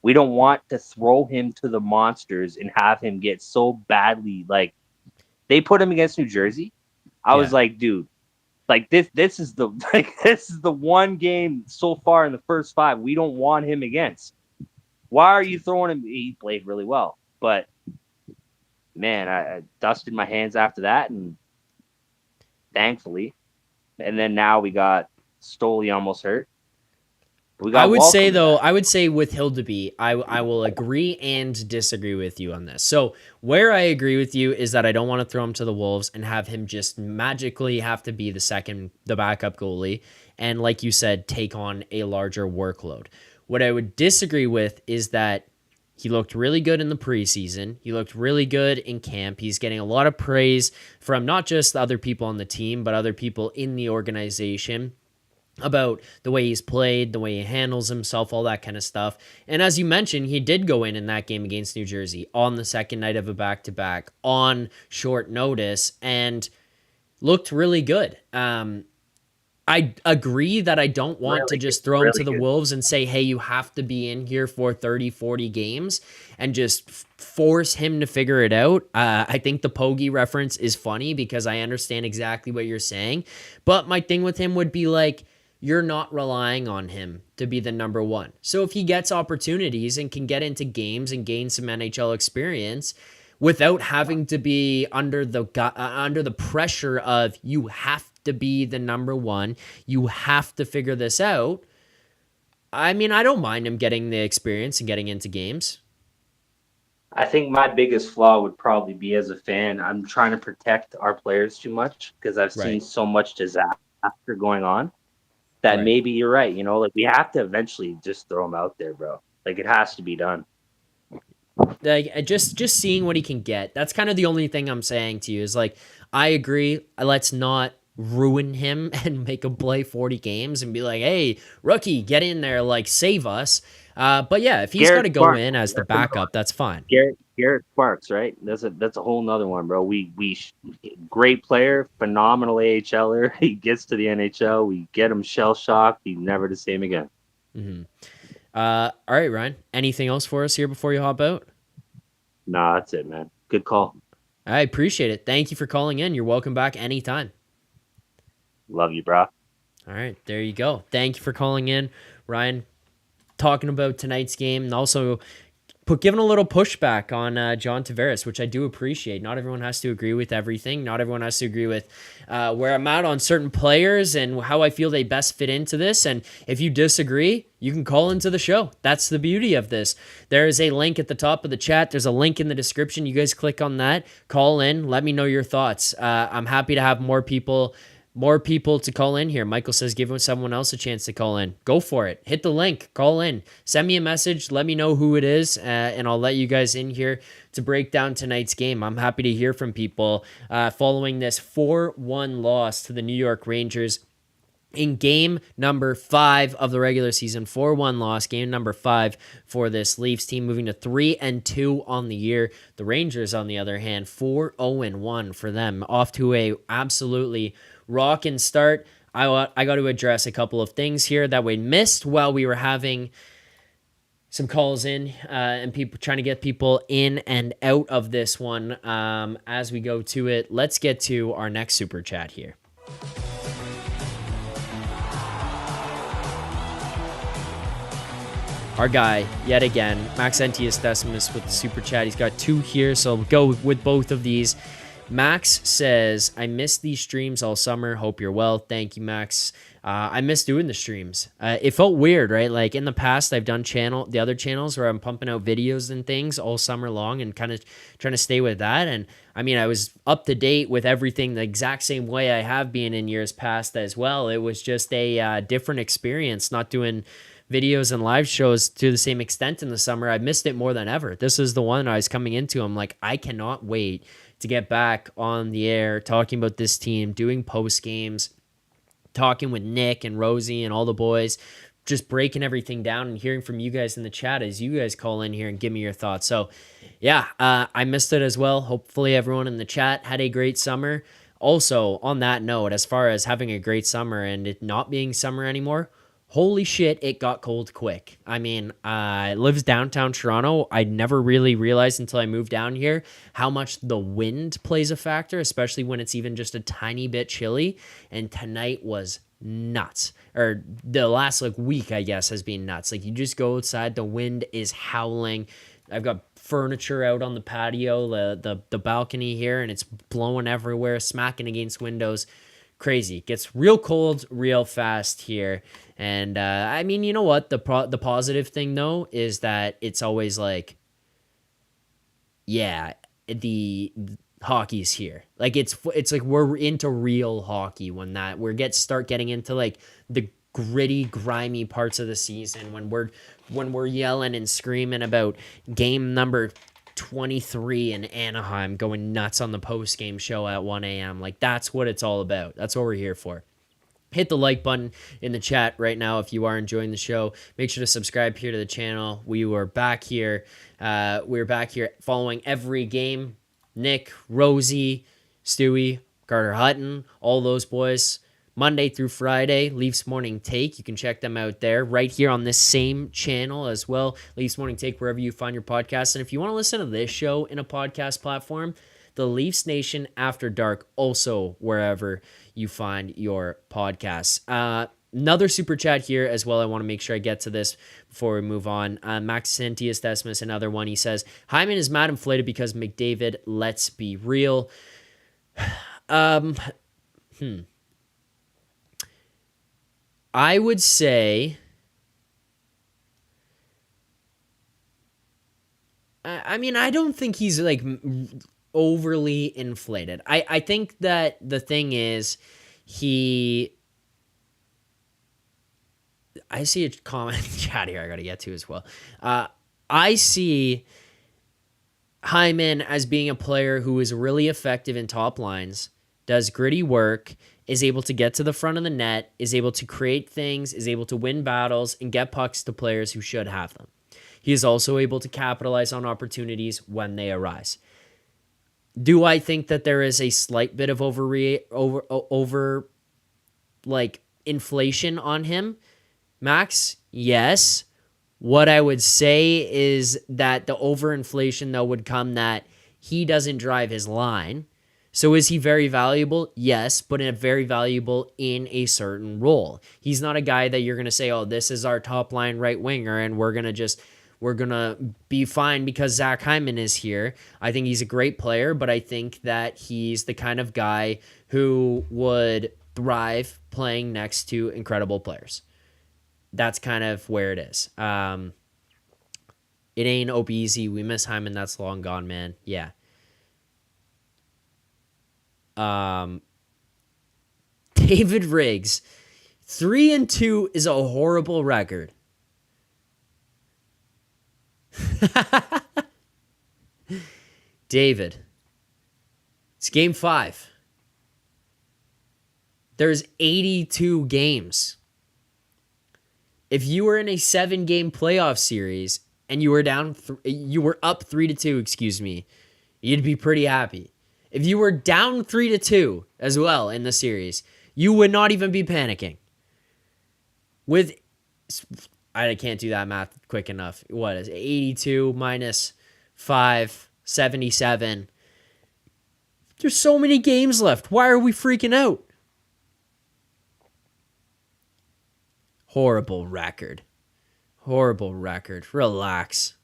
We don't want to throw him to the monsters and have him get so badly. Like they put him against New Jersey. I was yeah, like, dude, like this is the this is the one game so far in the first five we don't want him against. Why are you throwing him? He played really well, but man, I dusted my hands after that, and thankfully, and then now we got Stoli almost hurt. We got I would say, Walker though, back. I would say with Hildeby, I will agree and disagree with you on this. So where I agree with you is that I don't want to throw him to the Wolves and have him just magically have to be the backup goalie, and, like you said, take on a larger workload. What I would disagree with is that he looked really good in the preseason. He looked really good in camp. He's getting a lot of praise from not just other people on the team, but other people in the organization about the way he's played, the way he handles himself, all that kind of stuff. And as you mentioned, he did go in that game against New Jersey on the second night of a back-to-back on short notice and looked really good. I agree that I don't want to Really good, just throw him to really the good. Wolves and say, hey, you have to be in here for 30, 40 games and just force him to figure it out. I think the Pogge reference is funny because I understand exactly what you're saying. But my thing with him would be like, you're not relying on him to be the number one. So if he gets opportunities and can get into games and gain some NHL experience without having to be under the pressure of you have to be the number one, you have to figure this out. I mean, I don't mind him getting the experience and getting into games. I think my biggest flaw would probably be as a fan, I'm trying to protect our players too much because I've seen Right. so much disaster going on that Right. maybe you're right. Like we have to eventually just throw him out there, bro. Like it has to be done. Like, just seeing what he can get. That's kind of the only thing I'm saying to you is like, I agree. Let's not ruin him and make him play 40 games and be like, hey, rookie, get in there, like, save us. But yeah, if he's got Garrett to go Sparks, in as the that's another one. backup, that's fine. Garrett Sparks, right? That's a whole nother one, bro. Great player, phenomenal AHLer. He gets to the NHL, we get him shell shocked. He's never the same again. Mm-hmm. All right, Ryan. Anything else for us here before you hop out? Nah, that's it, man. Good call. I appreciate it. Thank you for calling in. You're welcome back anytime. Love you, bro. All right, there you go. Thank you for calling in, Ryan. Talking about tonight's game and also giving a little pushback on John Tavares, which I do appreciate. Not everyone has to agree with everything. Not everyone has to agree with where I'm at on certain players and how I feel they best fit into this. And if you disagree, you can call into the show. That's the beauty of this. There is a link at the top of the chat. There's a link in the description. You guys click on that, call in, let me know your thoughts. I'm happy to have more people to call in here. Michael says, give someone else a chance to call in. Go for it. Hit the link, call in, send me a message. Let me know who it is. And I'll let you guys in here to break down tonight's game. I'm happy to hear from people following this 4-1 loss to the New York Rangers in game number 5 of the regular season. 4-1 loss, game number 5 for this Leafs team, moving to 3-2 on the year. The Rangers, on the other hand, 4-0-1 for them, off to a absolutely rockin' start. I got to address a couple of things here that we missed while we were having some calls in and people trying to get people in and out of this one. As we go to it, let's get to our next super chat here. Our guy, yet again, Max Entius Decimus with the super chat. He's got 2 here, so we'll go with both of these. Max says, I missed these streams all summer. Hope you're well. Thank you, Max. I miss doing the streams. It felt weird, right? Like in the past, I've done the other channels where I'm pumping out videos and things all summer long and kind of trying to stay with that. And I mean, I was up to date with everything the exact same way I have been in years past as well. It was just a different experience, not doing videos and live shows to the same extent in the summer. I missed it more than ever. This is the one I was coming into. I'm like, I cannot wait to get back on the air, talking about this team, doing post games, talking with Nick and Rosie and all the boys, just breaking everything down and hearing from you guys in the chat as you guys call in here and give me your thoughts. So yeah, I missed it as well. Hopefully everyone in the chat had a great summer. Also, on that note, as far as having a great summer and it not being summer anymore, holy shit, it got cold quick. I mean, I lives downtown Toronto. I never really realized until I moved down here how much the wind plays a factor, especially when it's even just a tiny bit chilly. And tonight was nuts. Or the last week, I guess, has been nuts. Like you just go outside, the wind is howling. I've got furniture out on the patio, the balcony here, and it's blowing everywhere, smacking against windows. Crazy. It gets real cold real fast here. And I mean, you know what? The positive thing, though, is that it's always like, yeah, the hockey's here. Like it's like we're into real hockey when start getting into like the gritty, grimy parts of the season when we're yelling and screaming about game number 23 in Anaheim, going nuts on the post-game show at 1 a.m. Like that's what it's all about. That's what we're here for. Hit the like button in the chat right now if you are enjoying the show. Make sure to subscribe here to the channel. We were back here. We're back here following every game. Nick, Rosie, Stewie, Carter Hutton, all those boys. Monday through Friday, Leafs Morning Take. You can check them out there right here on this same channel as well. Leafs Morning Take, wherever you find your podcasts. And if you want to listen to this show in a podcast platform, the Leafs Nation After Dark, also wherever you find your podcasts. Another super chat here as well. I want to make sure I get to this before we move on. Max Sentius Decimus, another one. He says, Hyman is mad inflated because McDavid, let's be real. I would say, I mean, I don't think he's like overly inflated. I think that the thing is I see a comment in the chat here I got to get to as well. I see Hyman as being a player who is really effective in top lines, does gritty work, is able to get to the front of the net, is able to create things, is able to win battles, and get pucks to players who should have them. He is also able to capitalize on opportunities when they arise. Do I think that there is a slight bit of over inflation on him? Max, yes. What I would say is that the overinflation, though, would come that he doesn't drive his line. So is he very valuable? Yes, but very valuable in a certain role. He's not a guy that you're going to say, oh, this is our top line right winger, and we're going to just we're going to be fine because Zach Hyman is here. I think he's a great player, but I think that he's the kind of guy who would thrive playing next to incredible players. That's kind of where it is. It ain't easy. We miss Hyman. That's long gone, man. Yeah. David Riggs, 3-2 is a horrible record. David, it's game 5. There's 82 games. If you were in a 7-game playoff series and you were you were up 3-2, excuse me, you'd be pretty happy. If you were down 3-2 as well in the series, you would not even be panicking. I can't do that math quick enough. What is it? 82 minus 5, 77. There's so many games left. Why are we freaking out? Horrible record. Horrible record. Relax.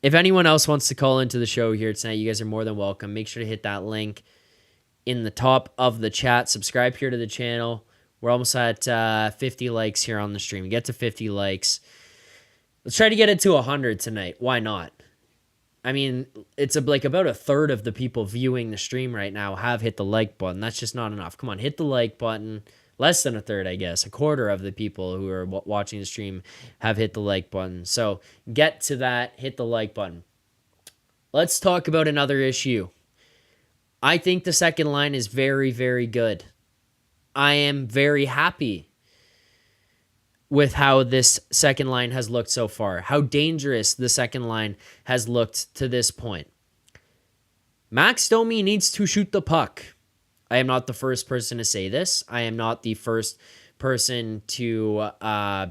If anyone else wants to call into the show here tonight, you guys are more than welcome. Make sure to hit that link in the top of the chat. Subscribe here to the channel. We're almost at 50 likes here on the stream. Get to 50 likes. Let's try to get it to 100 tonight. Why not? I mean, it's like about a third of the people viewing the stream right now have hit the like button. That's just not enough. Come on, hit the like button. Less than a third, I guess. A quarter of the people who are watching the stream have hit the like button. So get to that. Hit the like button. Let's talk about another issue. I think the second line is very, very good. I am very happy with how this second line has looked so far, how dangerous the second line has looked to this point. Max Domi needs to shoot the puck. I am not the first person to say this. I am not the first person to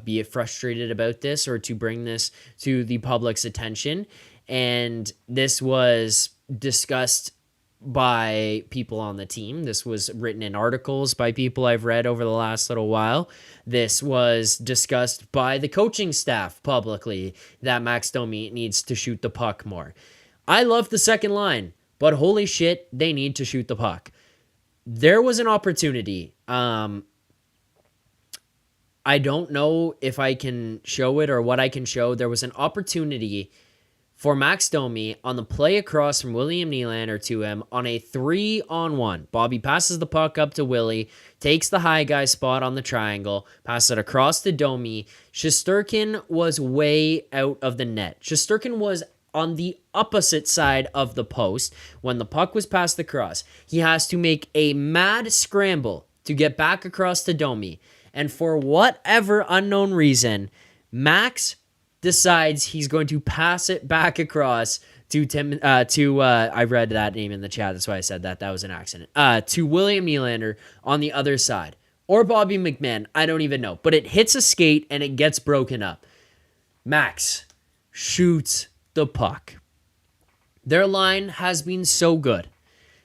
be frustrated about this or to bring this to the public's attention. And this was discussed by people on the team. This was written in articles by people I've read over the last little while. This was discussed by the coaching staff publicly that Max Domi needs to shoot the puck more. I love the second line, but holy shit, they need to shoot the puck. There was an opportunity. I don't know if I can show it or what I can show. There was an opportunity for Max Domi on the play across from William Nylander to him on a 3-on-1. Bobby passes the puck up to Willie, takes the high guy spot on the triangle, passes it across to Domi. Shesterkin was way out of the net. Shesterkin was on the opposite side of the post when the puck was passed across. He has to make a mad scramble to get back across to Domi. And for whatever unknown reason, Max decides he's going to pass it back across to I read that name in the chat. That's why I said that. That was an accident. To William Nylander on the other side. Or Bobby McMahon. I don't even know. But it hits a skate and it gets broken up. Max shoots the puck. Their line has been so good.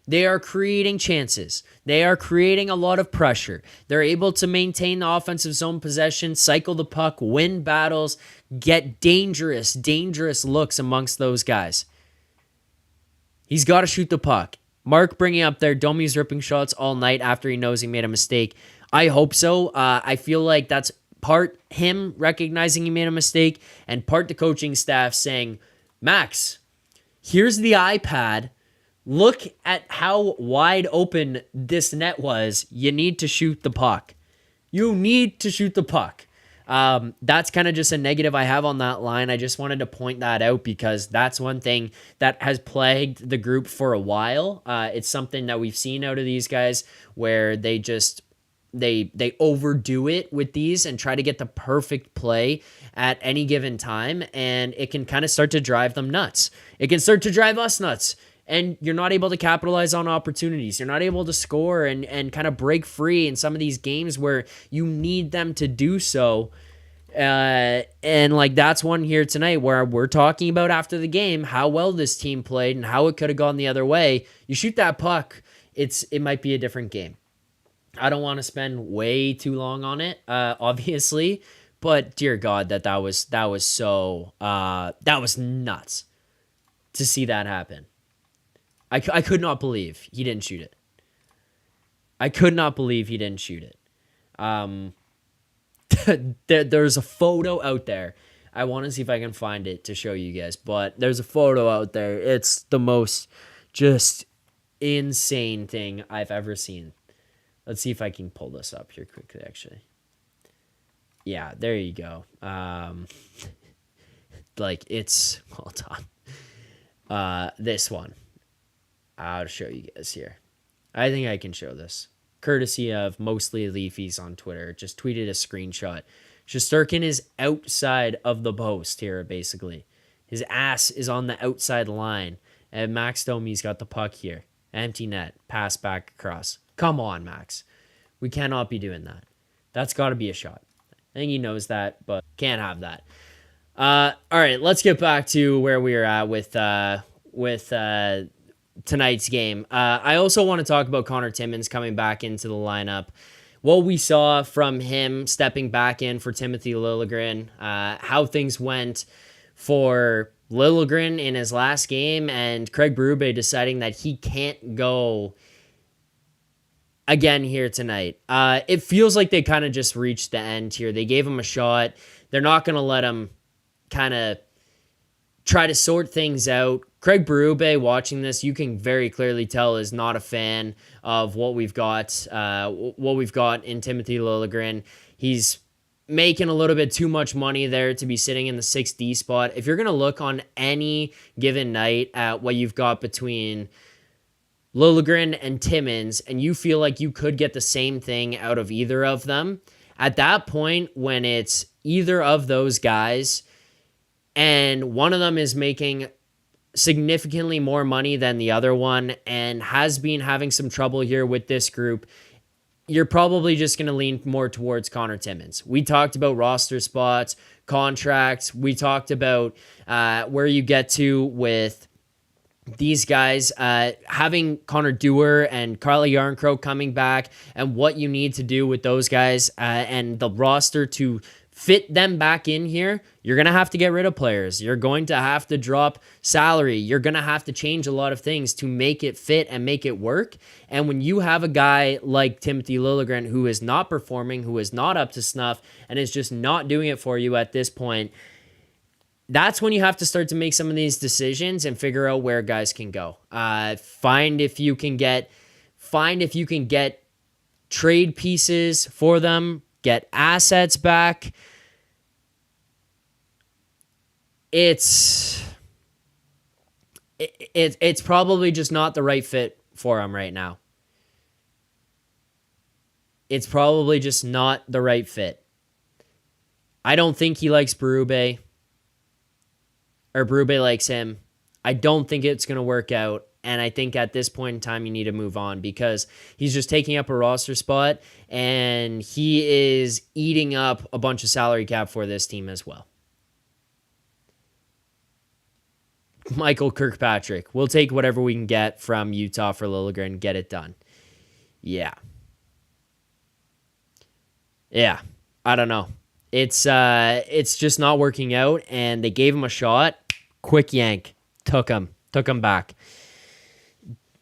They are creating chances. They are creating a lot of pressure. They're able to maintain the offensive zone possession, cycle the puck, win battles, get dangerous looks amongst those guys. He's got to shoot the puck. Mark bringing up there, Domi's ripping shots all night after he knows he made a mistake. I hope so. I feel like that's part him recognizing he made a mistake and part the coaching staff saying, Max, here's the iPad. Look at how wide open this net was. You need to shoot the puck. You need to shoot the puck. That's kind of just a negative I have on that line. I just wanted to point that out because that's one thing that has plagued the group for a while. It's something that we've seen out of these guys where they just they overdo it with these and try to get the perfect play at any given time, and it can kind of start to drive them nuts. It can start to drive us nuts. And you're not able to capitalize on opportunities. You're not able to score and kind of break free in some of these games where you need them to do so. And like that's one here tonight where we're talking about after the game how well this team played and how it could have gone the other way. You shoot that puck, it might be a different game. I don't want to spend way too long on it, obviously, but dear God, that was so that was nuts to see that happen. I could not believe he didn't shoot it. I could not believe he didn't shoot it. There's a photo out there. I want to see if I can find it to show you guys, but there's a photo out there. It's the most just insane thing I've ever seen. Let's see if I can pull this up here quickly, actually. Yeah, there you go. Like, it's, hold on. This one. I'll show you guys here. I think I can show this. Courtesy of Mostly Leafies on Twitter. Just tweeted a screenshot. Shesterkin is outside of the post here, basically. His ass is on the outside line. And Max Domi's got the puck here. Empty net. Pass back across. Come on, Max. We cannot be doing that. That's got to be a shot. I think he knows that, but can't have that. All right, let's get back to where we were at with tonight's game. I also want to talk about Connor Timmins coming back into the lineup. What we saw from him stepping back in for Timothy Lilljegren, how things went for Lilljegren in his last game, and Craig Berube deciding that he can't go again here tonight. It feels like they kind of just reached the end here. They gave him a shot. They're not going to let him kind of try to sort things out. Craig Berube, watching this, you can very clearly tell is not a fan of what we've got. What we've got in Timothy Lilljegren. He's making a little bit too much money there to be sitting in the 6D spot. If you're going to look on any given night at what you've got between Lilljegren and Timmins, and you feel like you could get the same thing out of either of them, at that point, when it's either of those guys, and one of them is making significantly more money than the other one and has been having some trouble here with this group, you're probably just going to lean more towards Connor Timmins. We talked about roster spots, contracts. We talked about where you get to with these guys, having Connor Dewar and Carly Yarncroke coming back, and what you need to do with those guys and the roster to fit them back in here. You're going to have to get rid of players. You're going to have to drop salary. You're going to have to change a lot of things to make it fit and make it work. And when you have a guy like Timothy Lilljegren who is not performing, who is not up to snuff, and is just not doing it for you at this point, that's when you have to start to make some of these decisions and figure out where guys can go. Find if you can get trade pieces for them, get assets back. It's probably just not the right fit for him right now. It's probably just not the right fit. I don't think he likes Berube, or Berube likes him. I don't think it's going to work out. And I think at this point in time, you need to move on because he's just taking up a roster spot and he is eating up a bunch of salary cap for this team as well. Michael Kirkpatrick, we'll take whatever we can get from Utah for Lilljegren and get it done. Yeah, I don't know. It's just not working out, and they gave him a shot. Quick yank. Took him back.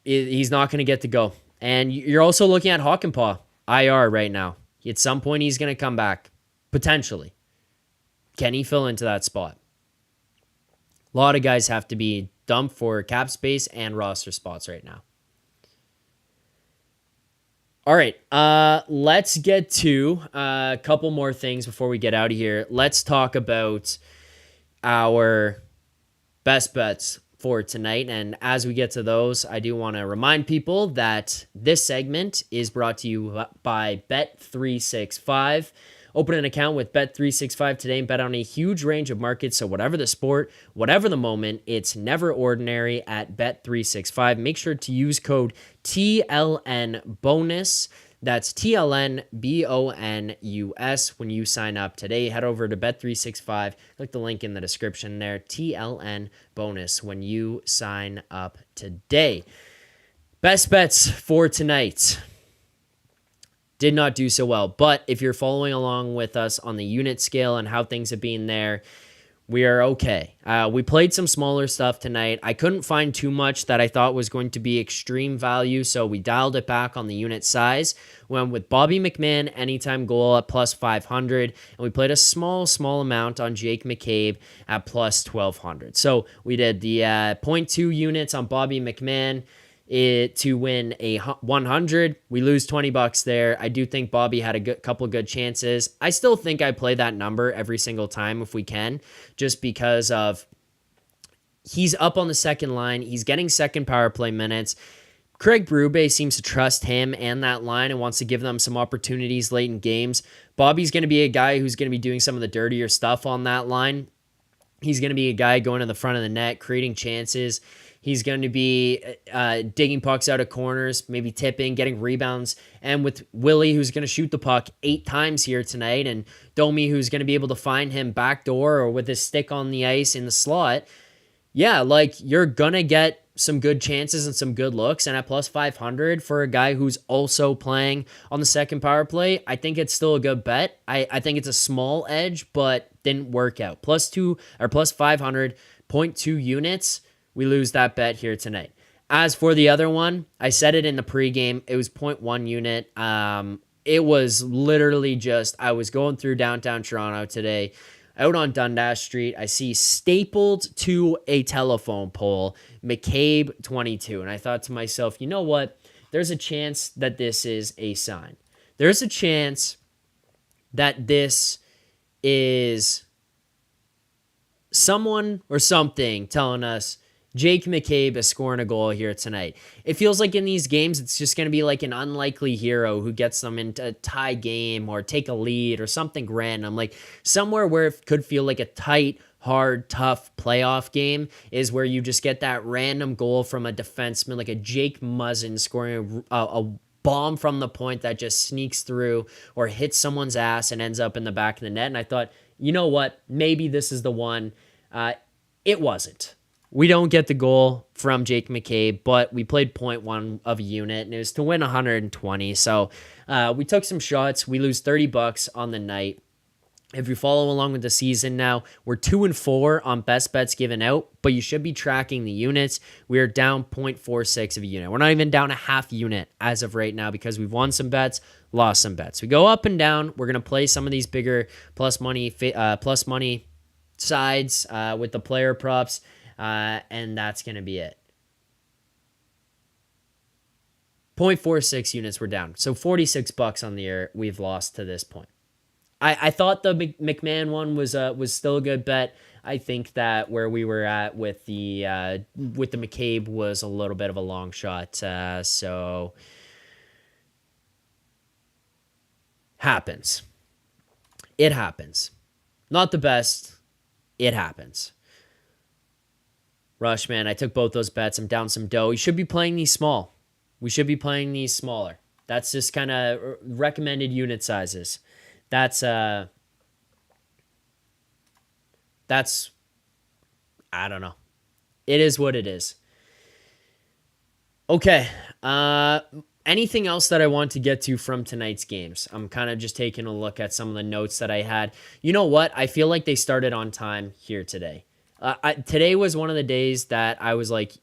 He's not going to get to go. And you're also looking at Hakanpää, IR right now. At some point, he's going to come back. Potentially. Can he fill into that spot? A lot of guys have to be dumped for cap space and roster spots right now. All right, let's get to a couple more things before we get out of here. Let's talk about our best bets for tonight. And as we get to those, I do want to remind people that this segment is brought to you by Bet365. Open an account with Bet365 today and bet on a huge range of markets. So whatever the sport, whatever the moment, it's never ordinary at Bet365. Make sure to use code TLNBONUS. That's TLNBONUS when you sign up today. Head over to Bet365. Click the link in the description there. TLN bonus when you sign up today. Best bets for tonight. did not do so well. But if you're following along with us on the unit scale and how things have been there, we are okay. We played some smaller stuff tonight. I couldn't find too much that I thought was going to be extreme value, so we dialed it back on the unit size. Went with Bobby McMahon anytime goal at plus 500, and we played a small amount on Jake McCabe at plus 1200. So we did the 0.2 units on Bobby McMahon to win a 100. We lose $20 there. I do think Bobby had a couple good chances. I still think I play that number every single time if we can, just because of he's up on the second line. He's getting second power play minutes. Craig Berube seems to trust him and that line and wants to give them some opportunities late in games. Bobby's going to be a guy who's going to be doing some of the dirtier stuff on that line. He's going to be a guy going to the front of the net, creating chances. He's going to be digging pucks out of corners, maybe tipping, getting rebounds. And with Willie, who's going to shoot the puck 8 times here tonight, and Domi, who's going to be able to find him backdoor or with his stick on the ice in the slot, yeah, like you're going to get some good chances and some good looks. And at plus 500 for a guy who's also playing on the second power play, I think it's still a good bet. I think it's a small edge, but didn't work out. Plus 500, 0.2 units. We lose that bet here tonight. As for the other one, I said it in the pregame. It was 0.1 unit. It was literally just, I was going through downtown Toronto today, out on Dundas Street. I see stapled to a telephone pole, McCabe 22. And I thought to myself, you know what? There's a chance that this is a sign. There's a chance that this is someone or something telling us Jake McCabe is scoring a goal here tonight. It feels like in these games, it's just going to be like an unlikely hero who gets them into a tie game or take a lead or something random. Like somewhere where it could feel like a tight, hard, tough playoff game is where you just get that random goal from a defenseman, like a Jake Muzzin scoring a bomb from the point that just sneaks through or hits someone's ass and ends up in the back of the net. And I thought, you know what? Maybe this is the one. It wasn't. We don't get the goal from Jake McCabe, but we played 0.1 of a unit, and it was to win 120. So we took some shots. We lose $30 on the night. If you follow along with the season now, we're 2-4 on best bets given out, but you should be tracking the units. We are down 0.46 of a unit. We're not even down a half unit as of right now because we've won some bets, lost some bets. We go up and down. We're going to play some of these bigger plus money sides with the player props. And that's going to be it. 0.46 units were down. So $46 on the year we've lost to this point. I thought the McMahon one was still a good bet. I think that where we were at with the McCabe was a little bit of a long shot. So happens. It happens. Not the best. It happens. Rush, man, I took both those bets. I'm down some dough. You should be playing these small. We should be playing these smaller. That's just kind of recommended unit sizes. That's I don't know. It is what it is. Okay. Anything else that I want to get to from tonight's games? I'm kind of just taking a look at some of the notes that I had. You know what? I feel like they started on time here today. Today was one of the days that I was like,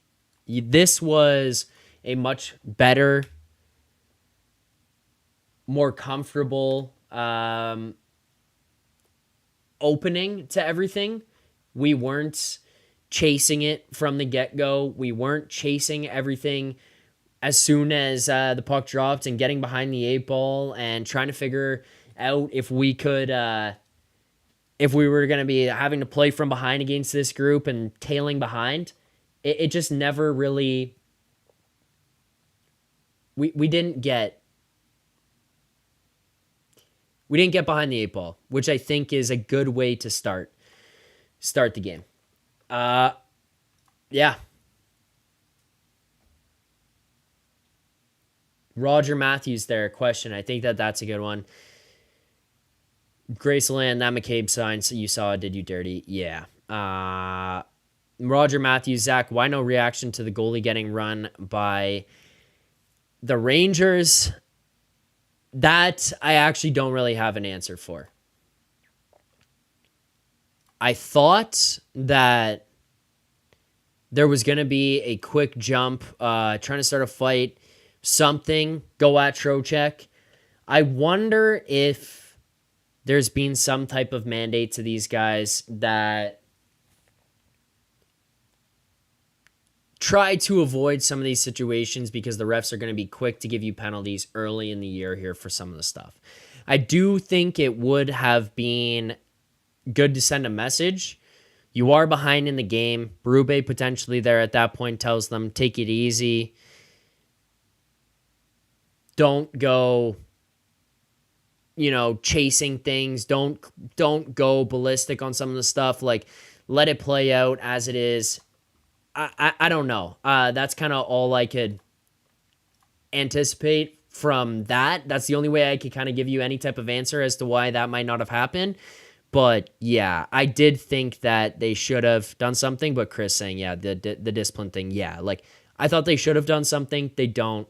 this was a much better, more comfortable opening to everything. We weren't chasing it from the get-go. We weren't chasing everything as soon as the puck dropped and getting behind the 8 ball and trying to figure out if we could... if we were going to be having to play from behind against this group and tailing behind, it just never really, we didn't get behind the 8 ball, which I think is a good way to start the game. Yeah. Roger Matthews there, question. I think that's a good one. Graceland, that McCabe sign you saw did you dirty. Yeah. Roger Matthews, Zach, why no reaction to the goalie getting run by the Rangers? That I actually don't really have an answer for. I thought that there was going to be a quick jump, trying to start a fight, something, go at Trocheck. I wonder if there's been some type of mandate to these guys that try to avoid some of these situations because the refs are going to be quick to give you penalties early in the year here for some of the stuff. I do think it would have been good to send a message. You are behind in the game. Berube potentially there at that point tells them, take it easy. Don't go, chasing things. Don't go ballistic on some of the stuff. Like, let it play out as it is. I don't know. That's kind of all I could anticipate from that. That's the only way I could kind of give you any type of answer as to why that might not have happened. But yeah, I did think that they should have done something. But Chris saying, yeah, the discipline thing, yeah. Like, I thought they should have done something. They don't.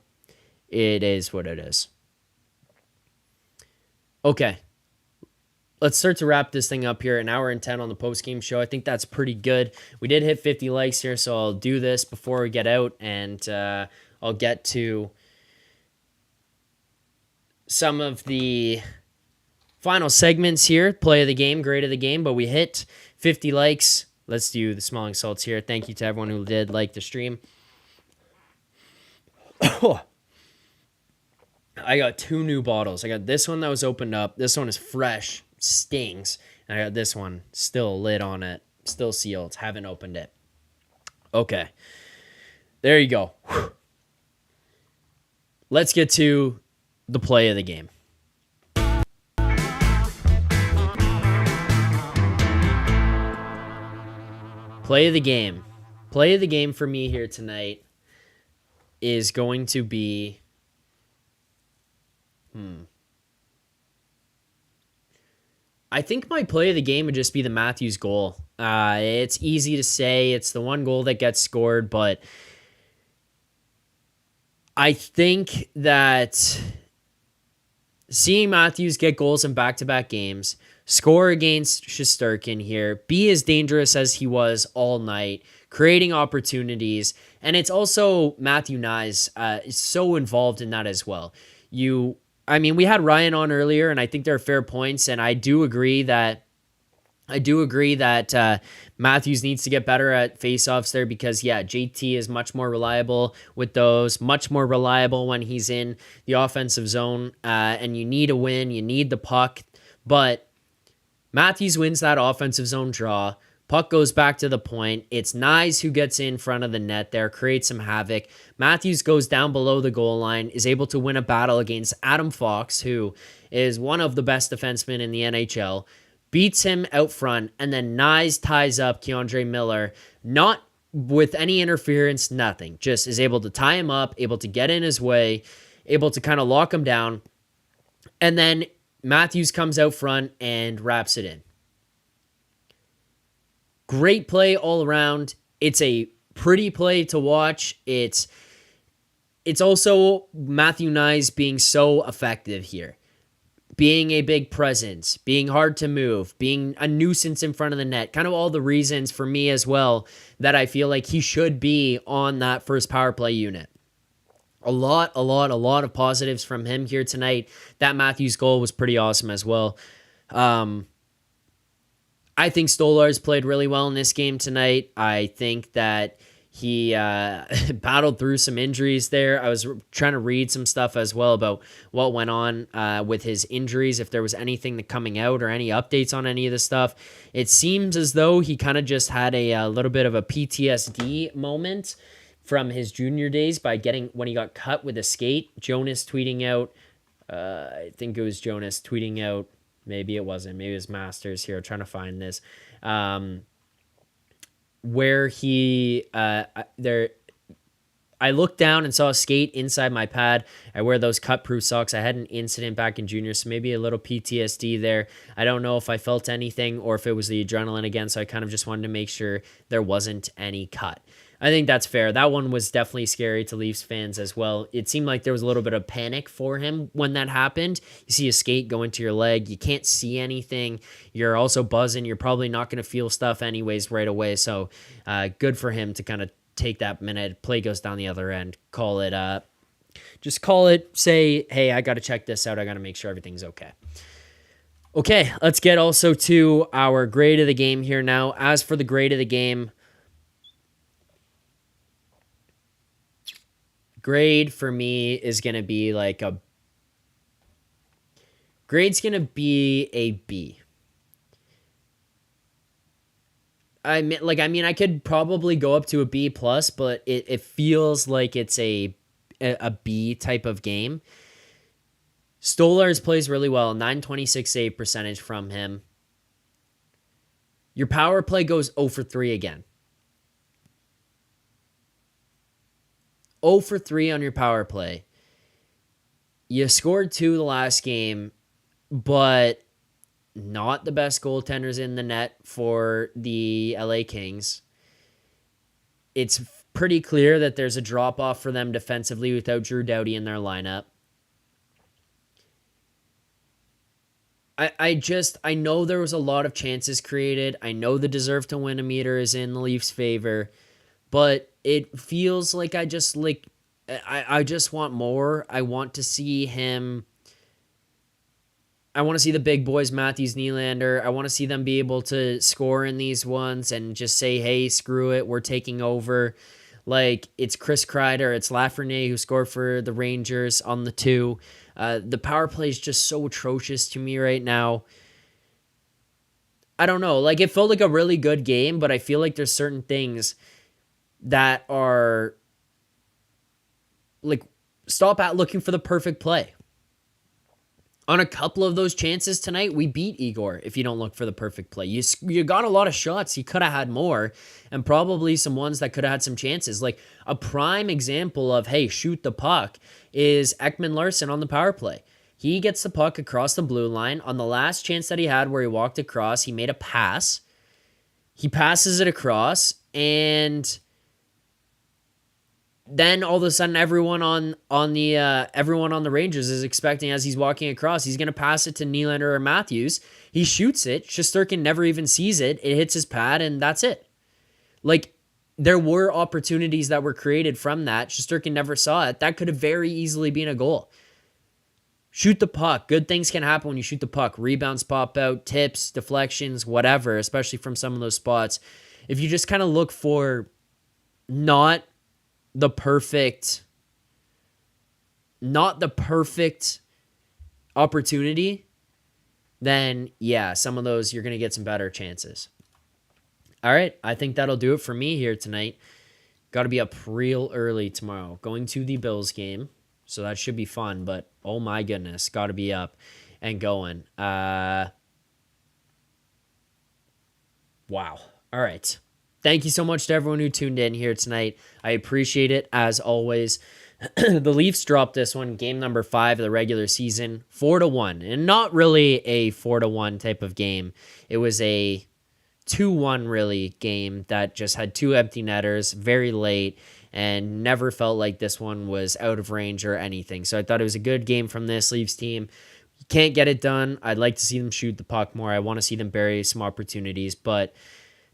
It is what it is. Okay. Let's start to wrap this thing up here. An hour and 10 on the post-game show. I think that's pretty good. We did hit 50 likes here, so I'll do this before we get out, and I'll get to some of the final segments here. Play of the game, grade of the game, but we hit 50 likes. Let's do the smelling salts here. Thank you to everyone who did like the stream. I got 2 new bottles. I got this one that was opened up. This one is fresh. Stings. And I got this one, still lid on it, still sealed, haven't opened it. Okay, there you go. Whew. Let's get to the play of the game. Play of the game. Play of the game for me here tonight is going to be I think my play of the game would just be the Matthews goal. It's easy to say. It's the one goal that gets scored, but I think that seeing Matthews get goals in back-to-back games, score against Shesterkin here, be as dangerous as he was all night, creating opportunities, and it's also Matthew Nyes is so involved in that as well. We had Ryan on earlier, and I think there are fair points, and I do agree that Matthews needs to get better at faceoffs there because, yeah, JT is much more reliable with those, much more reliable when he's in the offensive zone, and you need a win, you need the puck, but Matthews wins that offensive zone draw. Puck goes back to the point. It's Nyes who gets in front of the net there, creates some havoc. Matthews goes down below the goal line, is able to win a battle against Adam Fox, who is one of the best defensemen in the NHL, beats him out front, and then Nyes ties up Keandre Miller, not with any interference, nothing. Just is able to tie him up, able to get in his way, able to kind of lock him down. And then Matthews comes out front and wraps it in. Great play all around. It's a pretty play to watch. It's also Matthew Nyes being so effective here. Being a big presence, being hard to move, being a nuisance in front of the net. Kind of all the reasons for me as well that I feel like he should be on that first power play unit. A lot of positives from him here tonight. That Matthews goal was pretty awesome as well. I think Stolarz played really well in this game tonight. I think that he battled through some injuries there. I was trying to read some stuff as well about what went on with his injuries, if there was anything coming out or any updates on any of the stuff. It seems as though he kind of just had a little bit of a PTSD moment from his junior days when he got cut with a skate. Jonas tweeting out, I think it was Jonas tweeting out, maybe it wasn't, maybe it was Masters here, I'm trying to find this, where he, I looked down and saw a skate inside my pad. I wear those cut-proof socks. I had an incident back in junior, so maybe a little PTSD there. I don't know if I felt anything or if it was the adrenaline again, so I kind of just wanted to make sure there wasn't any cut. I think that's fair. That one was definitely scary to Leafs fans as well. It seemed like there was a little bit of panic for him when that happened. You see a skate go into your leg. You can't see anything. You're also buzzing. You're probably not going to feel stuff anyways right away. So good for him to kind of take that minute. Play goes down the other end. Call it. Just call it. Say, hey, I got to check this out. I got to make sure everything's okay. Okay, let's get also to our grade of the game here now. As for the grade of the game, grade for me is going to be like grade's going to be a B. I mean, I could probably go up to a B plus, but it feels like it's a B type of game. Stolarz plays really well, 926 save percentage from him. Your power play goes 0 for 3 again. 0 for 3 on your power play. You scored 2 the last game, but not the best goaltenders in the net for the LA Kings. It's pretty clear that there's a drop-off for them defensively without Drew Doughty in their lineup. I know there was a lot of chances created. I know the deserve to win a meter is in the Leafs' favor, but it feels like I just want more. I want to see him. I want to see the big boys, Matthews, Nylander. I want to see them be able to score in these ones and just say, hey, screw it, we're taking over. Like, it's Chris Kreider, it's Lafreniere who scored for the Rangers on the 2. The power play is just so atrocious to me right now. I don't know. Like, it felt like a really good game, but I feel like there's certain things that are, like, stop at looking for the perfect play. On a couple of those chances tonight, we beat Igor if you don't look for the perfect play. You got a lot of shots. You could have had more, and probably some ones that could have had some chances. Like a prime example of, hey, shoot the puck is Ekman Larsson on the power play. He gets the puck across the blue line. On the last chance that he had where he walked across, he made a pass. He passes it across, and then all of a sudden, everyone on the Rangers is expecting as he's walking across, he's gonna pass it to Nylander or Matthews. He shoots it. Shesterkin never even sees it. It hits his pad, and that's it. Like, there were opportunities that were created from that. Shesterkin never saw it. That could have very easily been a goal. Shoot the puck. Good things can happen when you shoot the puck. Rebounds pop out, tips, deflections, whatever. Especially from some of those spots. If you just kind of look for not the perfect opportunity, then yeah, some of those you're going to get some better chances. All right, I think that'll do it for me here tonight. Got to be up real early tomorrow. Going to the Bills game, so that should be fun, but oh my goodness, got to be up and going. Wow. All right. Thank you so much to everyone who tuned in here tonight. I appreciate it, as always. The Leafs dropped this one, game number 5 of the regular season, 4-1. And not really a 4-1 type of game. It was a 2-1 really game that just had 2 empty netters, very late, and never felt like this one was out of range or anything. So I thought it was a good game from this Leafs team. You can't get it done. I'd like to see them shoot the puck more. I want to see them bury some opportunities, but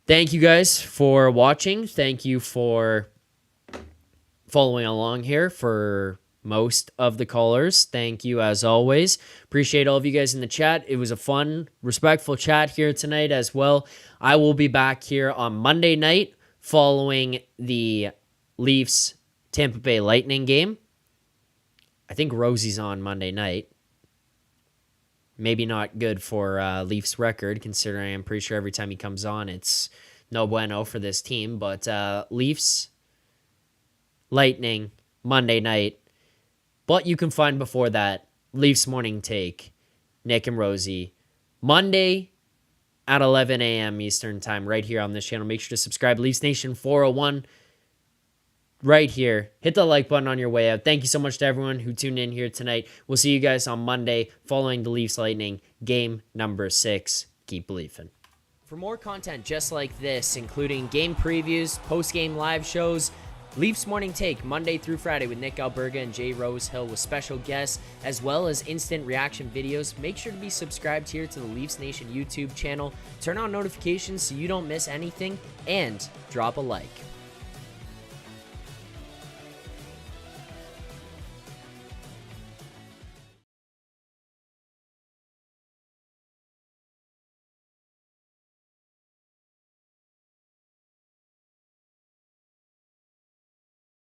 thank you guys for watching. Thank you for following along here for most of the callers. Thank you as always. Appreciate all of you guys in the chat. It was a fun, respectful chat here tonight as well. I will be back here on Monday night following the Leafs Tampa Bay Lightning game. I think Rosie's on Monday night. Maybe not good for Leafs record, considering I'm pretty sure every time he comes on, it's no bueno for this team. But Leafs, Lightning, Monday night. But you can find before that, Leafs Morning Take, Nick and Rosie, Monday at 11 a.m. Eastern Time, right here on this channel. Make sure to subscribe. Leafs Nation 401, right here. Hit the like button on your way out. Thank you so much to everyone who tuned in here tonight. We'll see you guys on Monday following the Leafs Lightning game number 6. Keep believing. For more content just like this, including game previews, post-game live shows, Leafs Morning Take, Monday through Friday with Nick Alberga and Jay Rosehill with special guests, as well as instant reaction videos, make sure to be subscribed here to the Leafs Nation YouTube channel, turn on notifications so you don't miss anything, and drop a like.